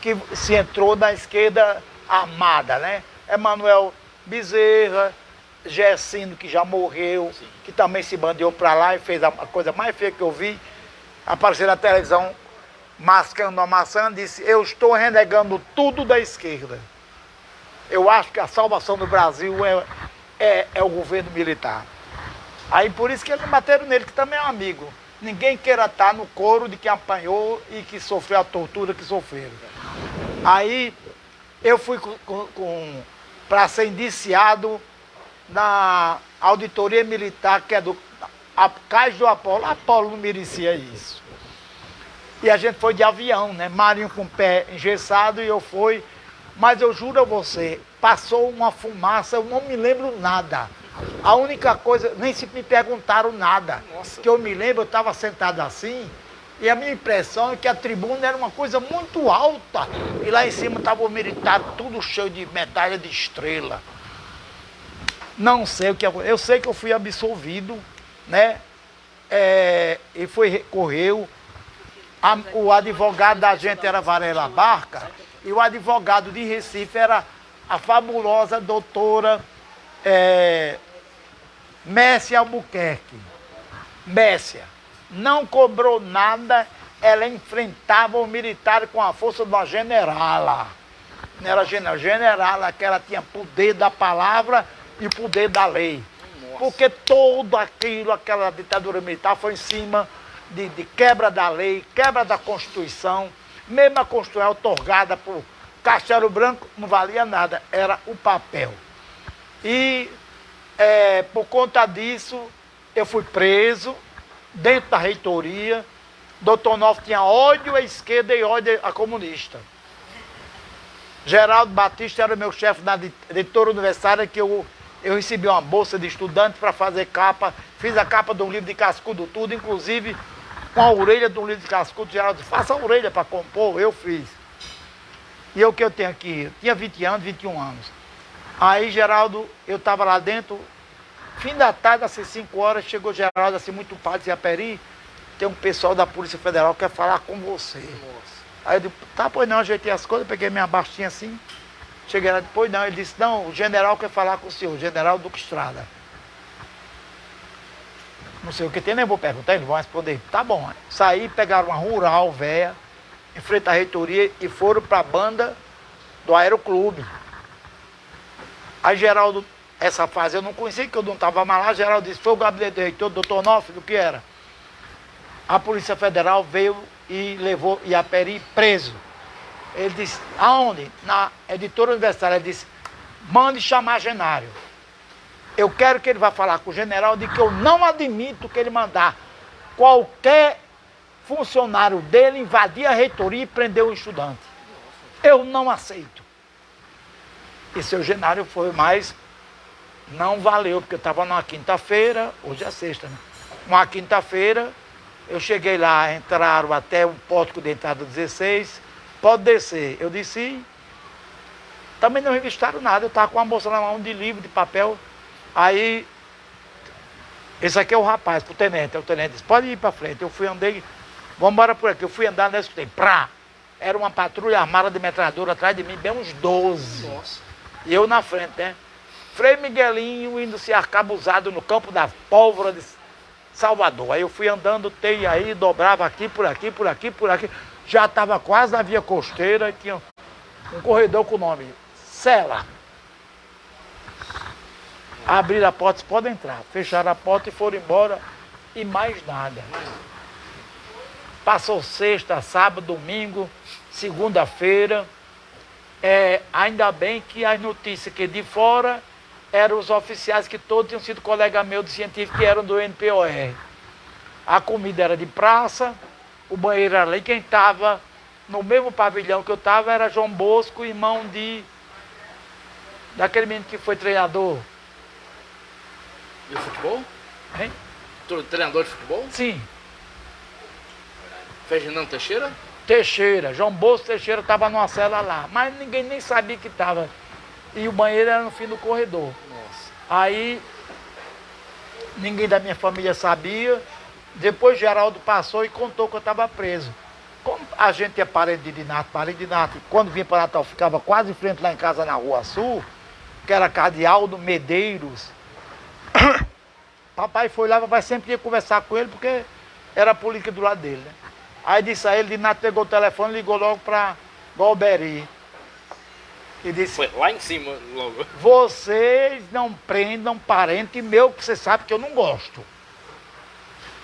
que se entrou na esquerda armada, né? Emanuel Bezerra, Gessino, que já morreu, sim, que também se bandeou para lá e fez a coisa mais feia que eu vi, apareceu na televisão, mascando a maçã, disse, eu estou renegando tudo da esquerda. Eu acho que a salvação do Brasil é o governo militar. Aí por isso que eles bateram nele, que também é um amigo. Ninguém queira estar no coro de quem apanhou e que sofreu a tortura que sofreram. Aí eu fui para ser indiciado na auditoria militar, que é do Cais do Apolo. Apolo não merecia isso. E a gente foi de avião, né? Marinho com o pé engessado e eu fui. Mas eu juro a você, passou uma fumaça, eu não me lembro nada. A única coisa, nem se me perguntaram nada. Nossa. Que eu me lembro, eu estava sentado assim, e a minha impressão é que a tribuna era uma coisa muito alta. E lá em cima estava o militar tudo cheio de medalha de estrela. Não sei o que aconteceu. Eu sei que eu fui absolvido, né? E recorreu. O advogado da gente era Varela Barca, e o advogado de Recife era a fabulosa doutora Messia Albuquerque. Messia não cobrou nada, ela enfrentava o militar com a força de uma generala. Não era generala, que ela tinha poder da palavra e poder da lei. Nossa. Porque tudo aquilo, aquela ditadura militar foi em cima de quebra da lei, quebra da Constituição. Mesmo a Constituição otorgada por Castelo Branco, não valia nada, era o papel. E por conta disso, eu fui preso dentro da reitoria. Dr. Noff tinha ódio à esquerda e ódio à comunista. Geraldo Batista era meu chefe na editora universitária, que eu recebi uma bolsa de estudante para fazer capa. Fiz a capa de um livro de Cascudo Tudo, inclusive com a orelha de um livro de Cascudo. Geraldo disse, faça a orelha para compor, eu fiz. E o que eu tenho aqui? Eu tinha 20 anos, 21 anos. Aí, Geraldo, eu estava lá dentro, fim da tarde, às 5 horas, chegou Geraldo, assim, muito pálido, dizia, Peri, tem um pessoal da Polícia Federal que quer falar com você. Nossa. Aí eu disse, tá, pois não, ajeitei as coisas, peguei minha bastinha assim, cheguei lá, depois não, ele disse, não, o general quer falar com o senhor, o general Duque Estrada. Não sei o que tem, nem vou perguntar, eles vão responder. Tá bom. Saí, pegaram uma rural velha, em frente à reitoria, e foram para a banda do Aeroclube. Aí Geraldo, essa fase eu não conhecia, que eu não estava mais lá, Geraldo disse, foi o gabinete do reitor, doutor Noff, do que era? A Polícia Federal veio e levou Iaperi preso. Ele disse, aonde? Na editora universitária. Ele disse, mande chamar Genário. Eu quero que ele vá falar com o general de que eu não admito que ele mandar qualquer funcionário dele invadir a reitoria e prender um estudante. Eu não aceito. E seu Genário foi, mas não valeu, porque eu estava numa quinta-feira, hoje é sexta, né? Uma quinta-feira, eu cheguei lá, entraram até o pórtico de entrada 16, pode descer. Eu disse, também não revistaram nada, eu estava com uma bolsa na mão de livro, de papel. Aí, esse aqui é o rapaz, o tenente disse, pode ir para frente. Eu fui, andei, vamos embora por aqui. Eu fui andar, né, escutei, prá! Era uma patrulha armada de metralhadora atrás de mim, bem uns 12. Nossa. E eu na frente, né? Frei Miguelinho indo se arcabuzado no campo da pólvora de Salvador. Aí eu fui andando, aí, dobrava aqui, por aqui, por aqui, por aqui. Já estava quase na via costeira e tinha um corredor com o nome Cela. Abriram a porta, pode entrar. Fecharam a porta e foram embora. E mais nada. Passou sexta, sábado, domingo, segunda-feira. Ainda bem que as notícias que de fora eram os oficiais que todos tinham sido colega meu de científico, que eram do NPOR. A comida era de praça, o banheiro era ali. Quem estava no mesmo pavilhão que eu estava era João Bosco, irmão daquele menino que foi treinador. De futebol? Hein? Treinador de futebol? Sim. Ferdinando Teixeira? Teixeira, João Bosco Teixeira estava numa cela lá, mas ninguém nem sabia que estava. E o banheiro era no fim do corredor. Nossa. Aí, ninguém da minha família sabia. Depois Geraldo passou e contou que eu estava preso. Como a gente é parente de Dinato, quando vinha para Natal, ficava quase em frente lá em casa na Rua Sul, que era Cardealdo Medeiros. Papai foi lá, papai sempre ia conversar com ele, porque era a política do lado dele, né? Aí disse a ele, Dinato pegou o telefone e ligou logo para Golbery. E disse, Foi lá em cima logo. vocês não prendam parente meu, que você sabe que eu não gosto.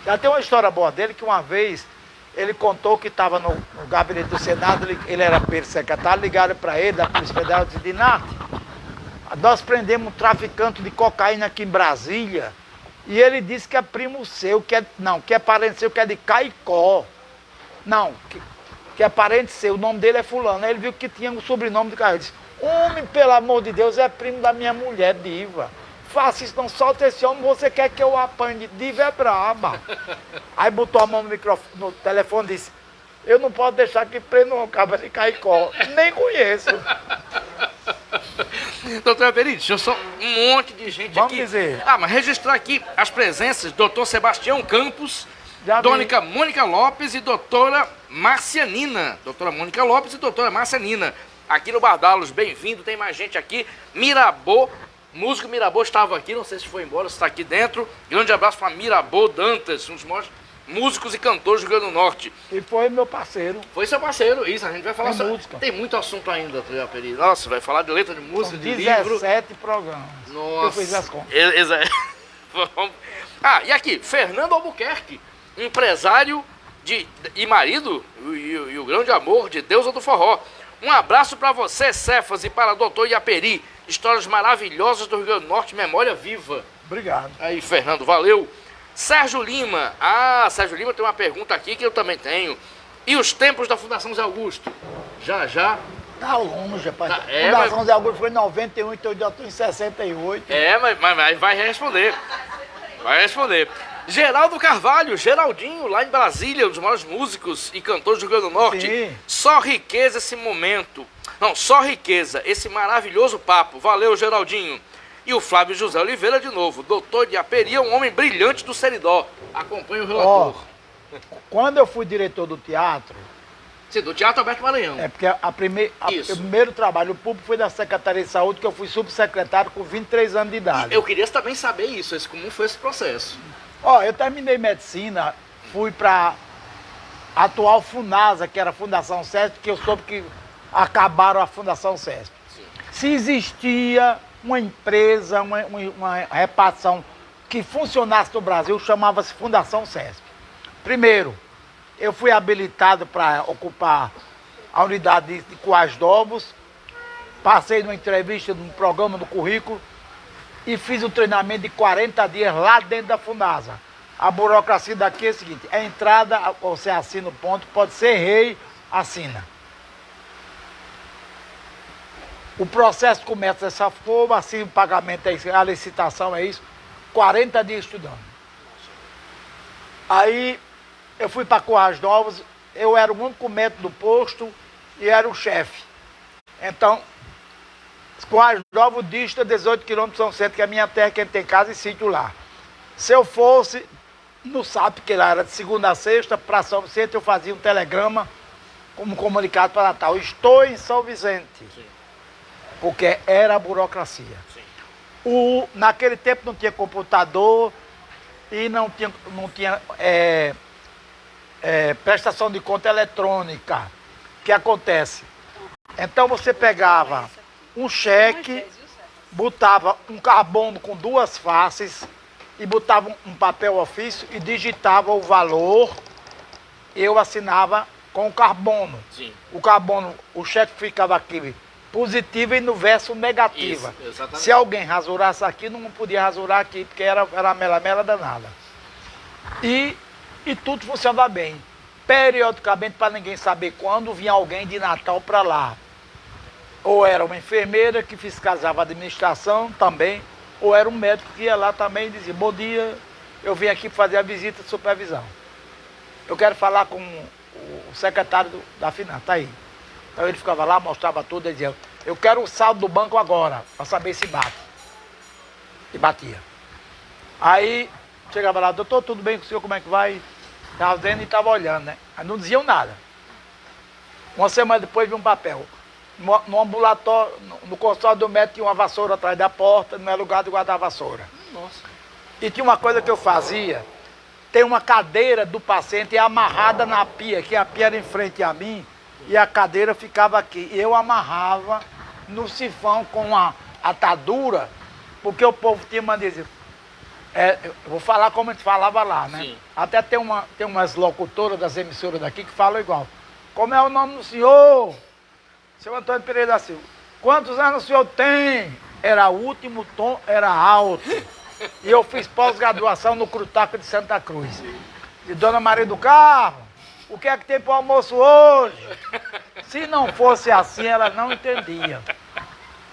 Já tem uma história boa dele, que uma vez ele contou que estava no gabinete do Senado, ele era secretário, ligaram para ele, da Polícia Federal, e disse, Dinarte, nós prendemos um traficante de cocaína aqui em Brasília, e ele disse que é primo seu, que é parente seu, que é de Caicó. Não, que é parente seu, o nome dele é fulano. Aí ele viu que tinha o sobrenome do cara. Ele disse, homem, pelo amor de Deus, é primo da minha mulher, Diva. Faça isso, não solta esse homem, você quer que eu apanhe. Diva é braba. Aí botou a mão no microfone, no telefone e disse, eu não posso deixar que prenda um cabra de Caicó. Nem conheço. Doutor Aperi, deixa eu só um monte de gente Vamos aqui. dizer. Mas registrar aqui as presenças do doutor Sebastião Campos, Já vi. Dônica Mônica Lopes e doutora Marcianina. Doutora Mônica Lopes e doutora Marcianina. Aqui no Bardalos, bem-vindo, tem mais gente aqui. Mirabô, músico Mirabô estava aqui, não sei se foi embora, se está aqui dentro. Grande abraço para Mirabô Dantas, um dos maiores músicos e cantores do Rio Grande do Norte. E foi meu parceiro. Foi seu parceiro, isso, a gente vai falar Tem música. Tem muito assunto ainda, doutor Aperi. Nossa, vai falar de letra de música, São de livro. 17 programas. Nossa. Eu fiz as contas. E aqui, Fernando Albuquerque, empresário e marido e o grande amor de Deusa do Forró. Um abraço para você, Cefas, e para o doutor Iaperi. Histórias maravilhosas do Rio Grande do Norte, memória viva. Obrigado. Aí, Fernando, valeu. Sérgio Lima. Sérgio Lima tem uma pergunta aqui que eu também tenho. E os tempos da Fundação Zé Augusto? Já. Tá longe, rapaz. Tá, Fundação Zé Augusto foi em 98, eu já estou em 68. Mas vai responder. Vai responder. Geraldo Carvalho, Geraldinho, lá em Brasília, um dos maiores músicos e cantores do Rio Grande do Norte. Sim. Só riqueza esse momento. Não, só riqueza, esse maravilhoso papo. Valeu, Geraldinho. E o Flávio José Oliveira de novo. Doutor de Aperi é um homem brilhante do Seridó. Acompanha o relator. Quando eu fui diretor do teatro, Sim, do Teatro Alberto Maranhão. é porque o Isso. primeiro trabalho público foi da Secretaria de Saúde, que eu fui subsecretário com 23 anos de idade. Eu queria também saber isso, como foi esse processo. Eu terminei medicina, fui para a atual FUNASA, que era a Fundação CESP, que eu soube que acabaram a Fundação CESP. Sim. Se existia uma empresa, uma repartição que funcionasse no Brasil, chamava-se Fundação CESP. Primeiro, eu fui habilitado para ocupar a unidade de Coais Novos, passei numa entrevista, num programa do currículo e fiz um treinamento de 40 dias lá dentro da FUNASA. A burocracia daqui é a seguinte, a entrada, você assina o ponto, pode ser rei, assina. O processo começa dessa forma, assim o pagamento é isso, a licitação é isso, 40 dias estudando. Aí eu fui para Coais Novos, eu era o único médico do posto e era o chefe. Então, Coais Novos dista 18 km de São Centro, que é a minha terra, quem tem casa e sítio lá. Se eu fosse no SAP, que lá era de segunda a sexta, para São Vicente eu fazia um telegrama como comunicado para Natal. Estou em São Vicente. Sim. Porque era a burocracia. Sim. Naquele tempo não tinha computador e não tinha prestação de conta eletrônica. O que acontece? Então você pegava um cheque, botava um carbono com duas faces e botava um papel ofício e digitava o valor. Eu assinava com o carbono. Sim. O carbono, o cheque ficava aqui positiva e no verso negativa. Isso, exatamente. Se alguém rasurasse aqui, não podia rasurar aqui, porque era mela danada. E tudo funcionava bem. Periodicamente, para ninguém saber quando, vinha alguém de Natal para lá. Ou era uma enfermeira que fiscalizava a administração também, ou era um médico que ia lá também e dizia, bom dia, eu vim aqui fazer a visita de supervisão. Eu quero falar com o secretário da Finanças, tá aí. Então ele ficava lá, mostrava tudo e dizia, eu quero o saldo do banco agora, para saber se bate. E batia. Aí chegava lá, doutor, tudo bem com o senhor, como é que vai? Estava vendo e estava olhando, né? Aí não diziam nada. Uma semana depois vi um papel. No ambulatório, no consultório do médico tinha uma vassoura atrás da porta, não é lugar de guardar a vassoura. Nossa. E tinha uma coisa que eu fazia, tem uma cadeira do paciente amarrada na pia, que a pia era em frente a mim, e a cadeira ficava aqui. E eu amarrava no sifão com a atadura, porque o povo tinha mania de dizer, eu vou falar como a gente falava lá, né? Sim. Até tem umas locutoras das emissoras daqui que falam igual. Como é o nome do senhor? Seu Antônio Pereira da Silva. Quantos anos o senhor tem? Era o último tom, era alto. E eu fiz pós-graduação no Crutaco de Santa Cruz. E Dona Maria do Carmo, o que é que tem para o almoço hoje? Se não fosse assim, ela não entendia.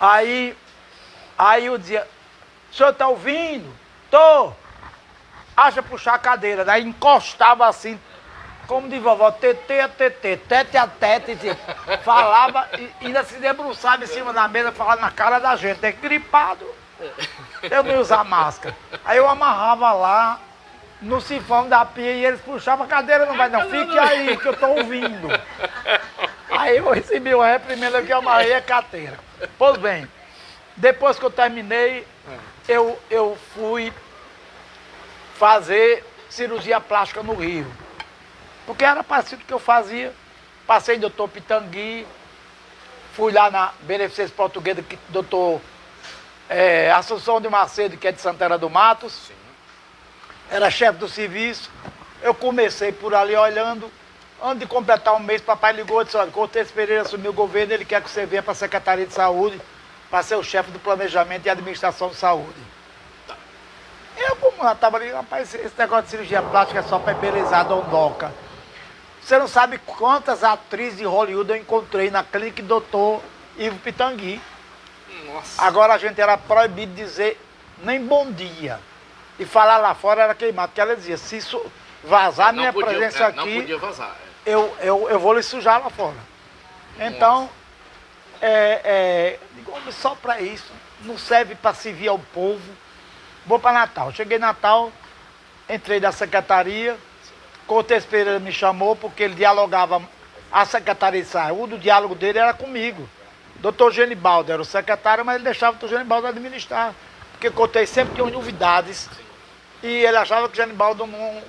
Aí eu dizia, o senhor está ouvindo? Tô. Acha puxar a cadeira. Daí encostava assim, como de vovó, tete a tete, tete a tete, falava e ainda se debruçava em cima da mesa, falava na cara da gente, é gripado. Eu não ia usar máscara. Aí eu amarrava lá no sifão da pia e eles puxavam a cadeira, não vai não, fique aí que eu tô ouvindo. Aí eu recebi uma reprimenda que eu amarrei a carteira. Pois bem, depois que eu terminei, eu fui fazer cirurgia plástica no Rio. Porque era parecido com o que eu fazia. Passei em doutor Pitangui, fui lá na Beneficência Portuguesa, que doutor Assunção de Macedo, que é de Santana do Matos. Sim. Era chefe do serviço. Eu comecei por ali olhando. Antes de completar um mês, papai ligou e disse, olha, Cortez Pereira assumiu o governo, ele quer que você venha para a Secretaria de Saúde para ser o chefe do Planejamento e Administração de Saúde. Eu, como eu estava ali, rapaz, esse negócio de cirurgia plástica é só para embelezar a dondoca. Você não sabe quantas atrizes de Hollywood eu encontrei na clínica do doutor Ivo Pitangui. Nossa. Agora a gente era proibido dizer nem bom dia. E falar lá fora era queimado, porque ela dizia, se isso vazar minha presença aqui, não podia vazar. Eu vou lhe sujar lá fora. Então, digo, só para isso, não serve para servir ao povo. Vou para Natal. Cheguei em Natal, entrei da secretaria, Cortez Pereira me chamou porque ele dialogava, a Secretaria de Saúde, o diálogo dele era comigo. Doutor Genibaldo era o secretário, mas ele deixava o doutor Genibaldo administrar. Porque Cortez sempre tinha novidades e ele achava que o Genibaldo não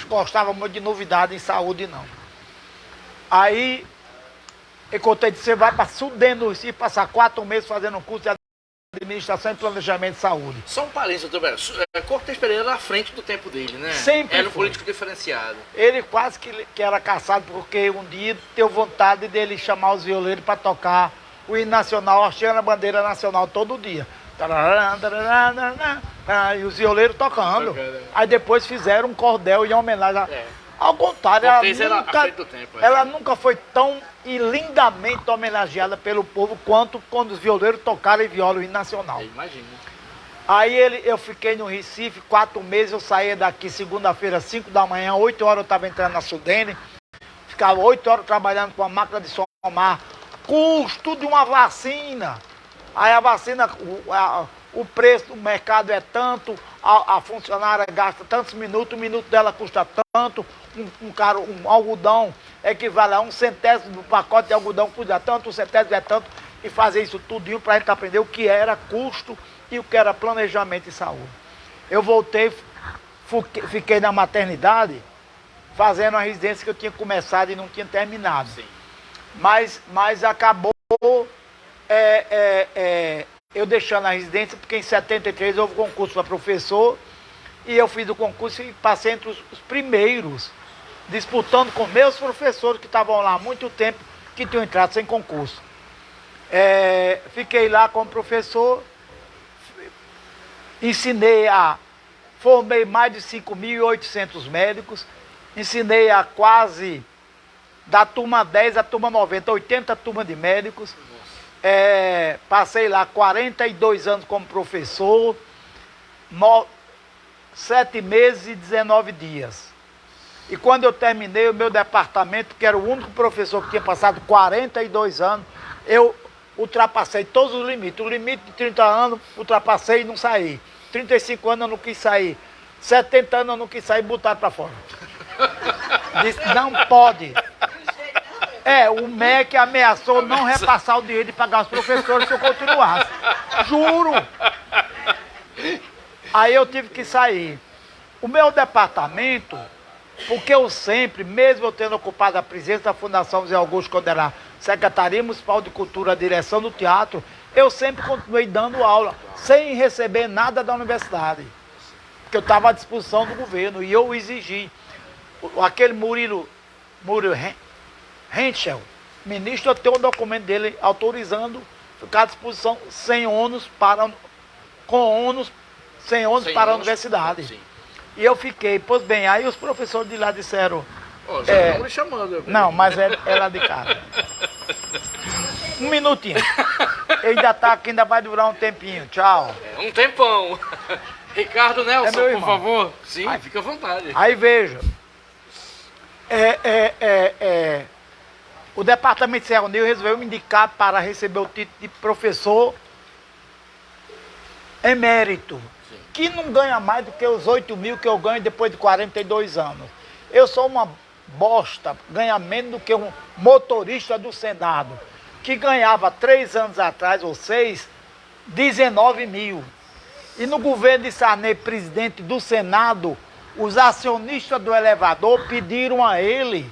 gostava muito de novidade em saúde, não. Aí, eu Cortez disse, você vai para Sudene do Recife, passar 4 meses fazendo um curso de Administração e Planejamento de Saúde. Só um parênteses, doutor Beto. Cortez Pereira era à frente do tempo dele, né? Sempre era um foi. político diferenciado. Ele quase que era caçado porque um dia teve vontade dele chamar os violeiros para tocar o hino nacional, achando a bandeira nacional todo dia. E os violeiros tocando. Aí depois fizeram um cordel em homenagem ao contrário, ela nunca foi tão e lindamente homenageada pelo povo quanto quando os violeiros tocaram viola o hino nacional. Eu imagino. Aí eu fiquei no Recife 4 meses, eu saía daqui segunda-feira, 5 da manhã, 8 horas eu estava entrando na Sudene, ficava 8 horas trabalhando com a máquina de somar, custo de uma vacina. Aí a vacina, o preço do mercado é tanto, a funcionária gasta tantos minutos, o minuto dela custa tanto, um algodão equivale a 1/100 do pacote de algodão, custa tanto, 1/100 é tanto, e fazer isso tudinho para a gente aprender o que era custo e o que era planejamento de saúde. Eu voltei, fiquei na maternidade, fazendo a residência que eu tinha começado e não tinha terminado. Sim. Mas acabou eu deixando a residência, porque em 73 houve concurso para professor, e eu fiz o concurso e passei entre os primeiros, disputando com meus professores que estavam lá há muito tempo, que tinham entrado sem concurso. Fiquei lá como professor, formei mais de 5.800 médicos, ensinei a quase, da turma 10 à turma 90, 80 turmas de médicos. Passei lá 42 anos como professor, 7 meses e 19 dias. E quando eu terminei o meu departamento, que era o único professor que tinha passado 42 anos, eu ultrapassei todos os limites. O limite de 30 anos, ultrapassei e não saí. 35 anos eu não quis sair. 70 anos eu não quis sair e botar para fora. Disse, não pode. O MEC ameaçou não repassar o dinheiro de pagar os professores se eu continuasse. Juro! Aí eu tive que sair. O meu departamento, porque eu sempre, mesmo eu tendo ocupado a presidência da Fundação Zé Augusto, quando era Secretaria Municipal de Cultura, a direção do teatro, eu sempre continuei dando aula, sem receber nada da universidade. Porque eu estava à disposição do governo e eu exigi. Aquele Murilo Henschel, ministro, eu tenho um documento dele autorizando ficar à disposição sem ônus para a universidade. Sim. E eu fiquei, pois bem, aí os professores de lá disseram... Já estão lhe chamando. Não, mas é lá de casa. Um minutinho. Ainda tá aqui, ainda vai durar um tempinho. Tchau. Um tempão. Ricardo Nelson, meu por irmão. favor. Sim, fica à vontade. Aí veja. O departamento se reuniu e resolveu me indicar para receber o título de professor emérito, que não ganha mais do que os 8 mil que eu ganho depois de 42 anos. Eu sou uma bosta, ganha menos do que um motorista do Senado, que ganhava 3 anos atrás, ou 6, 19 mil. E no governo de Sarney, presidente do Senado, os acionistas do elevador pediram a ele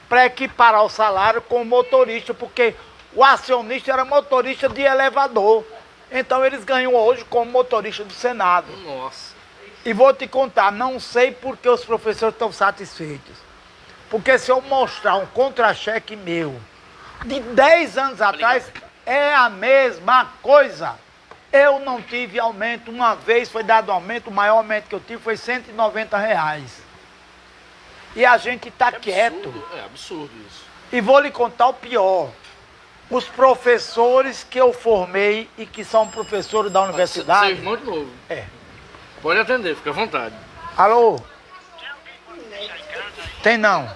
para equiparar o salário com o motorista, porque o acionista era motorista de elevador. Então eles ganham hoje como motorista do Senado. Nossa. E vou te contar, não sei por que os professores estão satisfeitos. Porque se eu mostrar um contra-cheque meu de 10 anos atrás, é a mesma coisa. Eu não tive aumento, uma vez foi dado aumento, o maior aumento que eu tive foi R$190. E a gente está quieto. É absurdo isso. E vou lhe contar o pior. Os professores que eu formei e que são professores da universidade... Seu irmão de novo. É. Pode atender, fica à vontade. Alô? Tem não.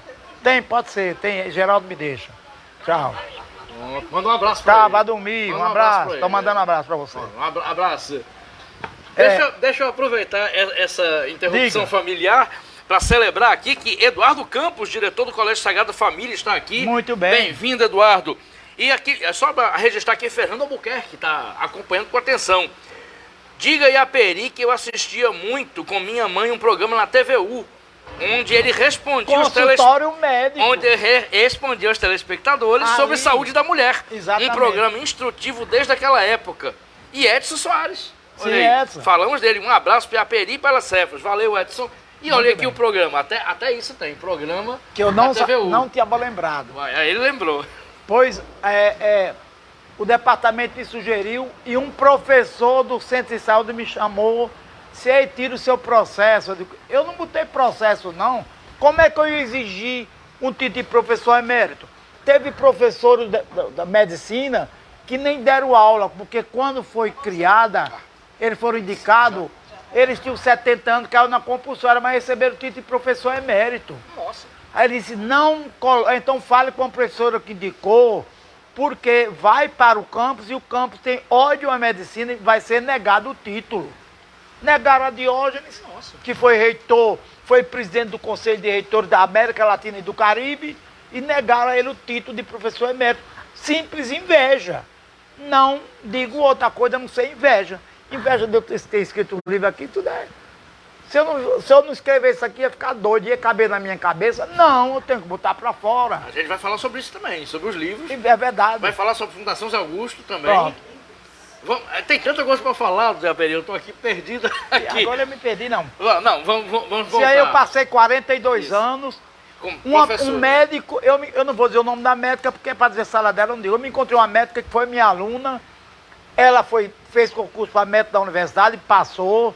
Tem, pode ser. Tem, Geraldo me deixa. Tchau. Manda um abraço pra Tá, ele. vai dormir. Manda Um abraço. pra ele. Tô mandando um abraço pra você. Um abraço. É. Deixa eu aproveitar essa interrupção Diga. familiar para celebrar aqui que Eduardo Campos, diretor do Colégio Sagrada Família, está aqui. Muito bem. Bem-vindo, Eduardo. E aqui, é só para registrar aqui, Fernando Albuquerque, que está acompanhando com atenção. Diga aí a Peri que eu assistia muito com minha mãe um programa na TVU, onde ele respondia Consultório médico. onde ele respondia aos telespectadores Ali. sobre saúde da mulher. Exatamente. Um programa instrutivo desde aquela época. E Edson Soares. Sim, Olha aí, Edson. falamos dele. Um abraço para a Peri e para a Cefas. Valeu, Edson. E olha aqui bem. o programa. Até isso tem. Programa Que eu na TVU. não tinha lembrado. Aí ele lembrou. Pois o departamento me sugeriu e um professor do centro de saúde me chamou. Se aí tira o seu processo. Eu não botei processo, não. Como é que eu ia exigir um título de professor emérito? Teve professores da medicina que nem deram aula, porque quando foi criada, eles foram indicados, eles tinham 70 anos, caiu na compulsória, mas receberam o título de professor emérito. Nossa. Aí ele disse, então fale com a professora que indicou, porque vai para o campus e o campus tem ódio à medicina e vai ser negado o título. Negaram a Diógenes, que foi reitor, foi presidente do Conselho de Reitores da América Latina e do Caribe, e negaram a ele o título de professor emérito. Simples inveja. Não digo outra coisa, a não ser inveja. Inveja de eu ter escrito um livro aqui, tudo é. Se eu não escrever isso aqui, ia ficar doido, ia caber na minha cabeça. Não, eu tenho que botar para fora. A gente vai falar sobre isso também, sobre os livros. E é verdade. Vai falar sobre Fundação Zé Augusto também. Pronto. Tem tanta coisa para falar, Zé Peri, eu estou aqui perdido aqui. Agora eu me perdi, não. Não, vamos voltar. Se aí eu passei 42 anos, um médico, eu não vou dizer o nome da médica, porque é para dizer sala dela, não digo. Eu me encontrei uma médica que foi minha aluna, ela fez concurso para médico da universidade, passou,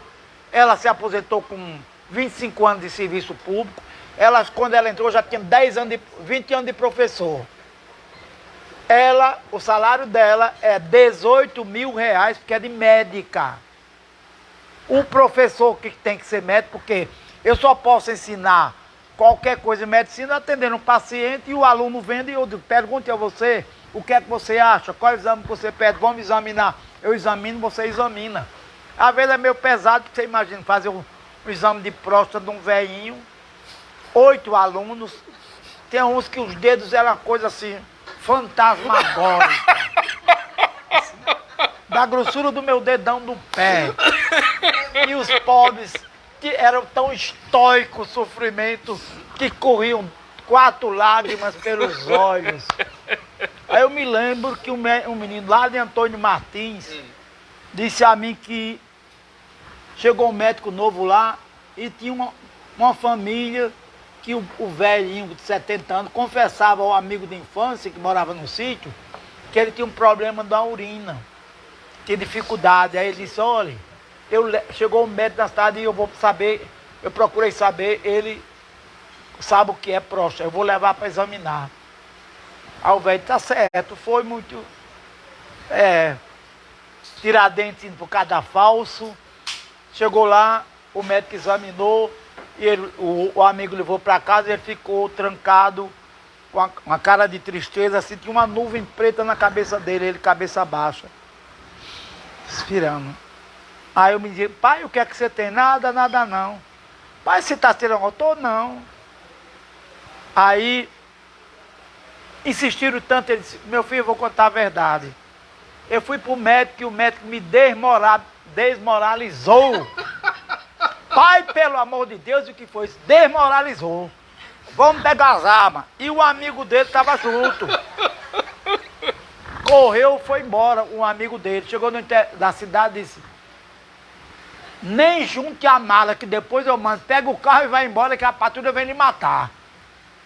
ela se aposentou com 25 anos de serviço público, quando ela entrou já tinha 20 anos de professor. O salário dela é 18 mil reais, porque é de médica. O professor que tem que ser médico, porque eu só posso ensinar qualquer coisa em medicina atendendo um paciente e o aluno vende e eu pergunto a você, o que é que você acha? Qual exame que você pede? Vamos examinar. Eu examino, você examina. Às vezes é meio pesado, porque você imagina fazer um exame de próstata de um velhinho, 8 alunos, tem uns que os dedos eram uma coisa assim, fantasmagórica. Da grossura do meu dedão do pé. E os pobres que eram tão estoicos, sofrimento, que corriam 4 lágrimas pelos olhos. Aí eu me lembro que um menino lá de Antônio Martins disse a mim que chegou um médico novo lá e tinha uma família que o velhinho de 70 anos confessava ao amigo de infância que morava no sítio que ele tinha um problema da urina, tinha dificuldade. Aí ele disse, olha, chegou um médico da cidade e eu procurei saber, ele sabe o que é próstata, eu vou levar para examinar. Aí o velho, tá certo, foi muito Tiradentes indo por cada falso. Chegou lá, o médico examinou, e o amigo levou para casa e ele ficou trancado, com uma cara de tristeza, assim, tinha uma nuvem preta na cabeça dele, ele cabeça baixa, respirando. Aí eu me disse, pai, o que é que você tem? Nada, nada não. Pai, você está tirando? Eu tô não. Aí insistiram tanto, ele disse, meu filho, eu vou contar a verdade. Eu fui para o médico e o médico me desmoralizou. Pai, pelo amor de Deus, o que foi isso? Desmoralizou. Vamos pegar as armas. E o amigo dele estava junto. Correu, foi embora, um amigo dele. Chegou da cidade e disse, nem junte a mala, que depois eu mando. Pega o carro e vai embora, que a patrulha vem lhe matar.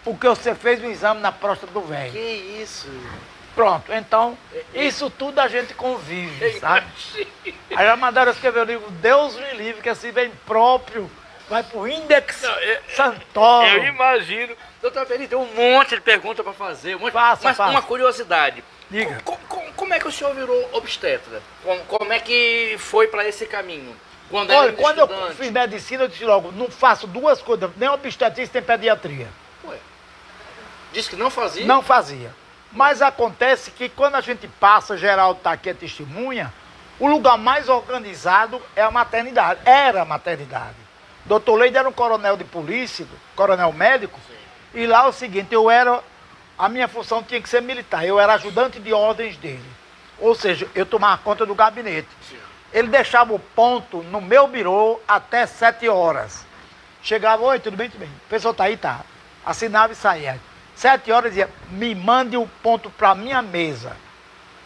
Porque você fez um exame na próstata do velho. Que isso? Pronto, então, isso tudo a gente convive, sabe? Aí já mandaram escrever o livro Deus me livre, que assim vem próprio, vai pro Index Santoro. Eu imagino. Doutor Aperi, tem um monte de perguntas para fazer. Faça. Uma curiosidade. Diga. Como é que o senhor virou obstetra? Como é que foi para esse caminho? Quando eu fiz medicina, eu disse logo, não faço duas coisas, nem obstetrícia nem pediatria. Ué, disse que não fazia? Não fazia. Mas acontece que quando a gente passa, Geraldo está aqui, é testemunha, o lugar mais organizado é a maternidade. Era a maternidade. Doutor Leide era um coronel de polícia, coronel médico, sim. E lá é o seguinte, a minha função tinha que ser militar, eu era ajudante de ordens dele. Ou seja, eu tomava conta do gabinete. Sim. Ele deixava o ponto no meu birô até 7 horas. Chegava, oi, tudo bem? Tudo bem. O pessoal tá aí? Tá. Assinava e saía. 7 horas dizia, me mande o ponto para minha mesa,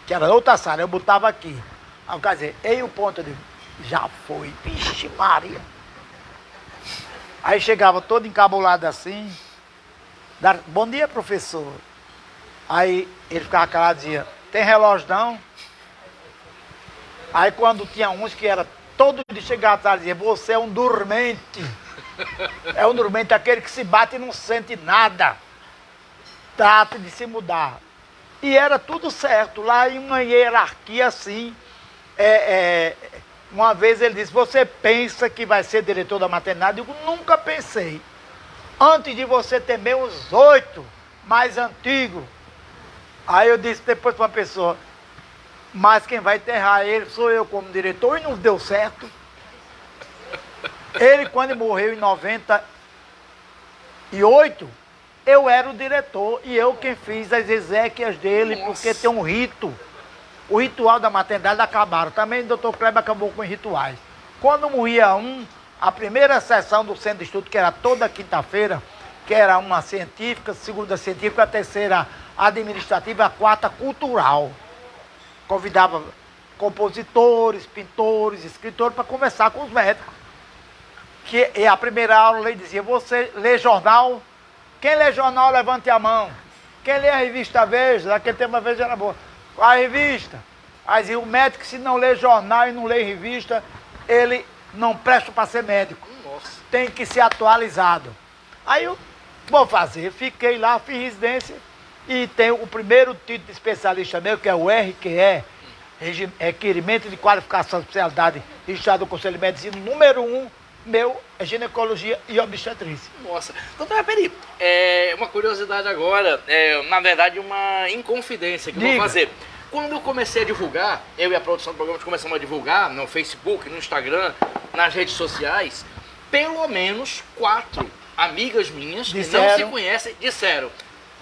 que era outra sala, eu botava aqui. Aí o cara dizia, ei, o ponto, eu digo, já foi, vixe Maria. Aí chegava todo encabulado assim, bom dia, professor. Aí ele ficava calado e dizia, tem relógio não? Aí quando tinha uns que era todo de chegar atrás, dizia, você é um dormente. É um dormente, aquele que se bate e não sente nada. Trata de se mudar. E era tudo certo, lá em uma hierarquia assim. Uma vez ele disse, você pensa que vai ser diretor da maternidade? Eu digo, nunca pensei. Antes de você ter meus 8 mais antigos. Aí eu disse depois para uma pessoa, mas quem vai enterrar ele sou eu como diretor, e não deu certo. Ele, quando morreu em 98, eu era o diretor e eu quem fiz as exéquias dele. Nossa. Porque tem um rito. O ritual da maternidade acabaram. Também o doutor Kleber acabou com os rituais. Quando morria a primeira sessão do centro de estudo, que era toda quinta-feira, que era uma científica, a segunda científica, a terceira administrativa, a quarta cultural. Convidava compositores, pintores, escritores para conversar com os médicos. E a primeira aula ele dizia, você lê jornal? Quem lê jornal, levante a mão. Quem lê a revista Veja, naquele tempo a Veja era boa. Qual a revista? Aí dizia, o médico, se não lê jornal e não lê revista, ele não presta para ser médico. Nossa. Tem que ser atualizado. Aí eu vou fazer, fiquei lá, fiz residência e tenho o primeiro título de especialista meu, que é o RQE, Requerimento de Qualificação de Especialidade, registrado no Conselho de Medicina, número 1, meu é ginecologia e obstetrícia. Nossa. Doutor Peri, uma curiosidade agora, na verdade uma inconfidência que eu vou fazer. Quando eu comecei a divulgar, eu e a produção do programa começamos a divulgar no Facebook, no Instagram, nas redes sociais, pelo menos 4 amigas minhas que não se conhecem disseram,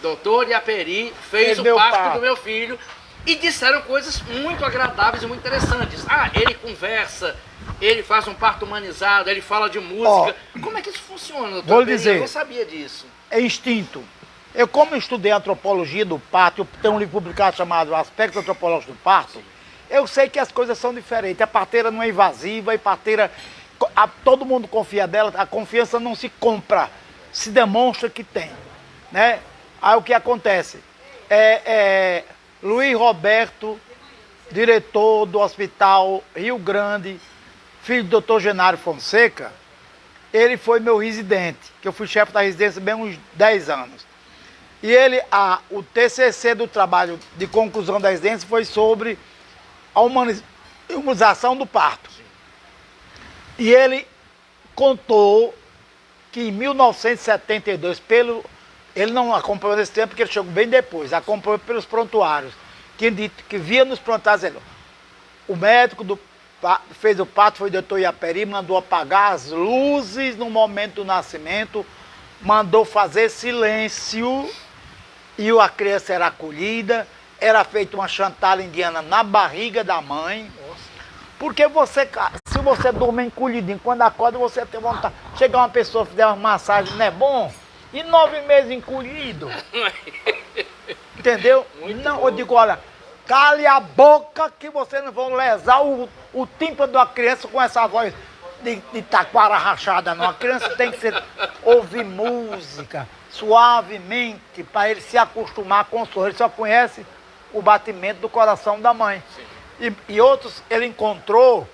doutor Yaperi fez o parto do meu filho, e disseram coisas muito agradáveis e muito interessantes. Ah, ele conversa, ele faz um parto humanizado, ele fala de música. Como é que isso funciona, doutor? Vou dizer, eu não sabia disso. É instinto. Eu, como estudei antropologia do parto, eu tenho um livro publicado chamado Aspectos Antropológicos do Parto, eu sei que as coisas são diferentes. A parteira não é invasiva, a parteira, todo mundo confia dela, a confiança não se compra, se demonstra que tem, né? Aí o que acontece? Luiz Roberto, diretor do Hospital Rio Grande, filho do Dr. Genário Fonseca, ele foi meu residente, que eu fui chefe da residência bem uns 10 anos. E o TCC do trabalho de conclusão da residência foi sobre a humanização do parto. E ele contou que em 1972, ele não acompanhou nesse tempo, porque ele chegou bem depois, acompanhou pelos prontuários, que via nos prontuários, dizendo, o médico fez o parto, foi o doutor Iaperi, mandou apagar as luzes no momento do nascimento, mandou fazer silêncio, e a criança era acolhida, era feita uma chantada indiana na barriga da mãe. Porque se você dormir encolhidinho, quando acorda você tem vontade. Chegar uma pessoa fizer uma massagem, não é bom? E 9 meses encolhido. Entendeu? Não, eu digo, olha, cale a boca que vocês não vão lesar o tímpano da criança com essa voz de taquara rachada, não. A criança tem que ouvir música suavemente para ele se acostumar com o som. Ele só conhece o batimento do coração da mãe. E outros, ele encontrou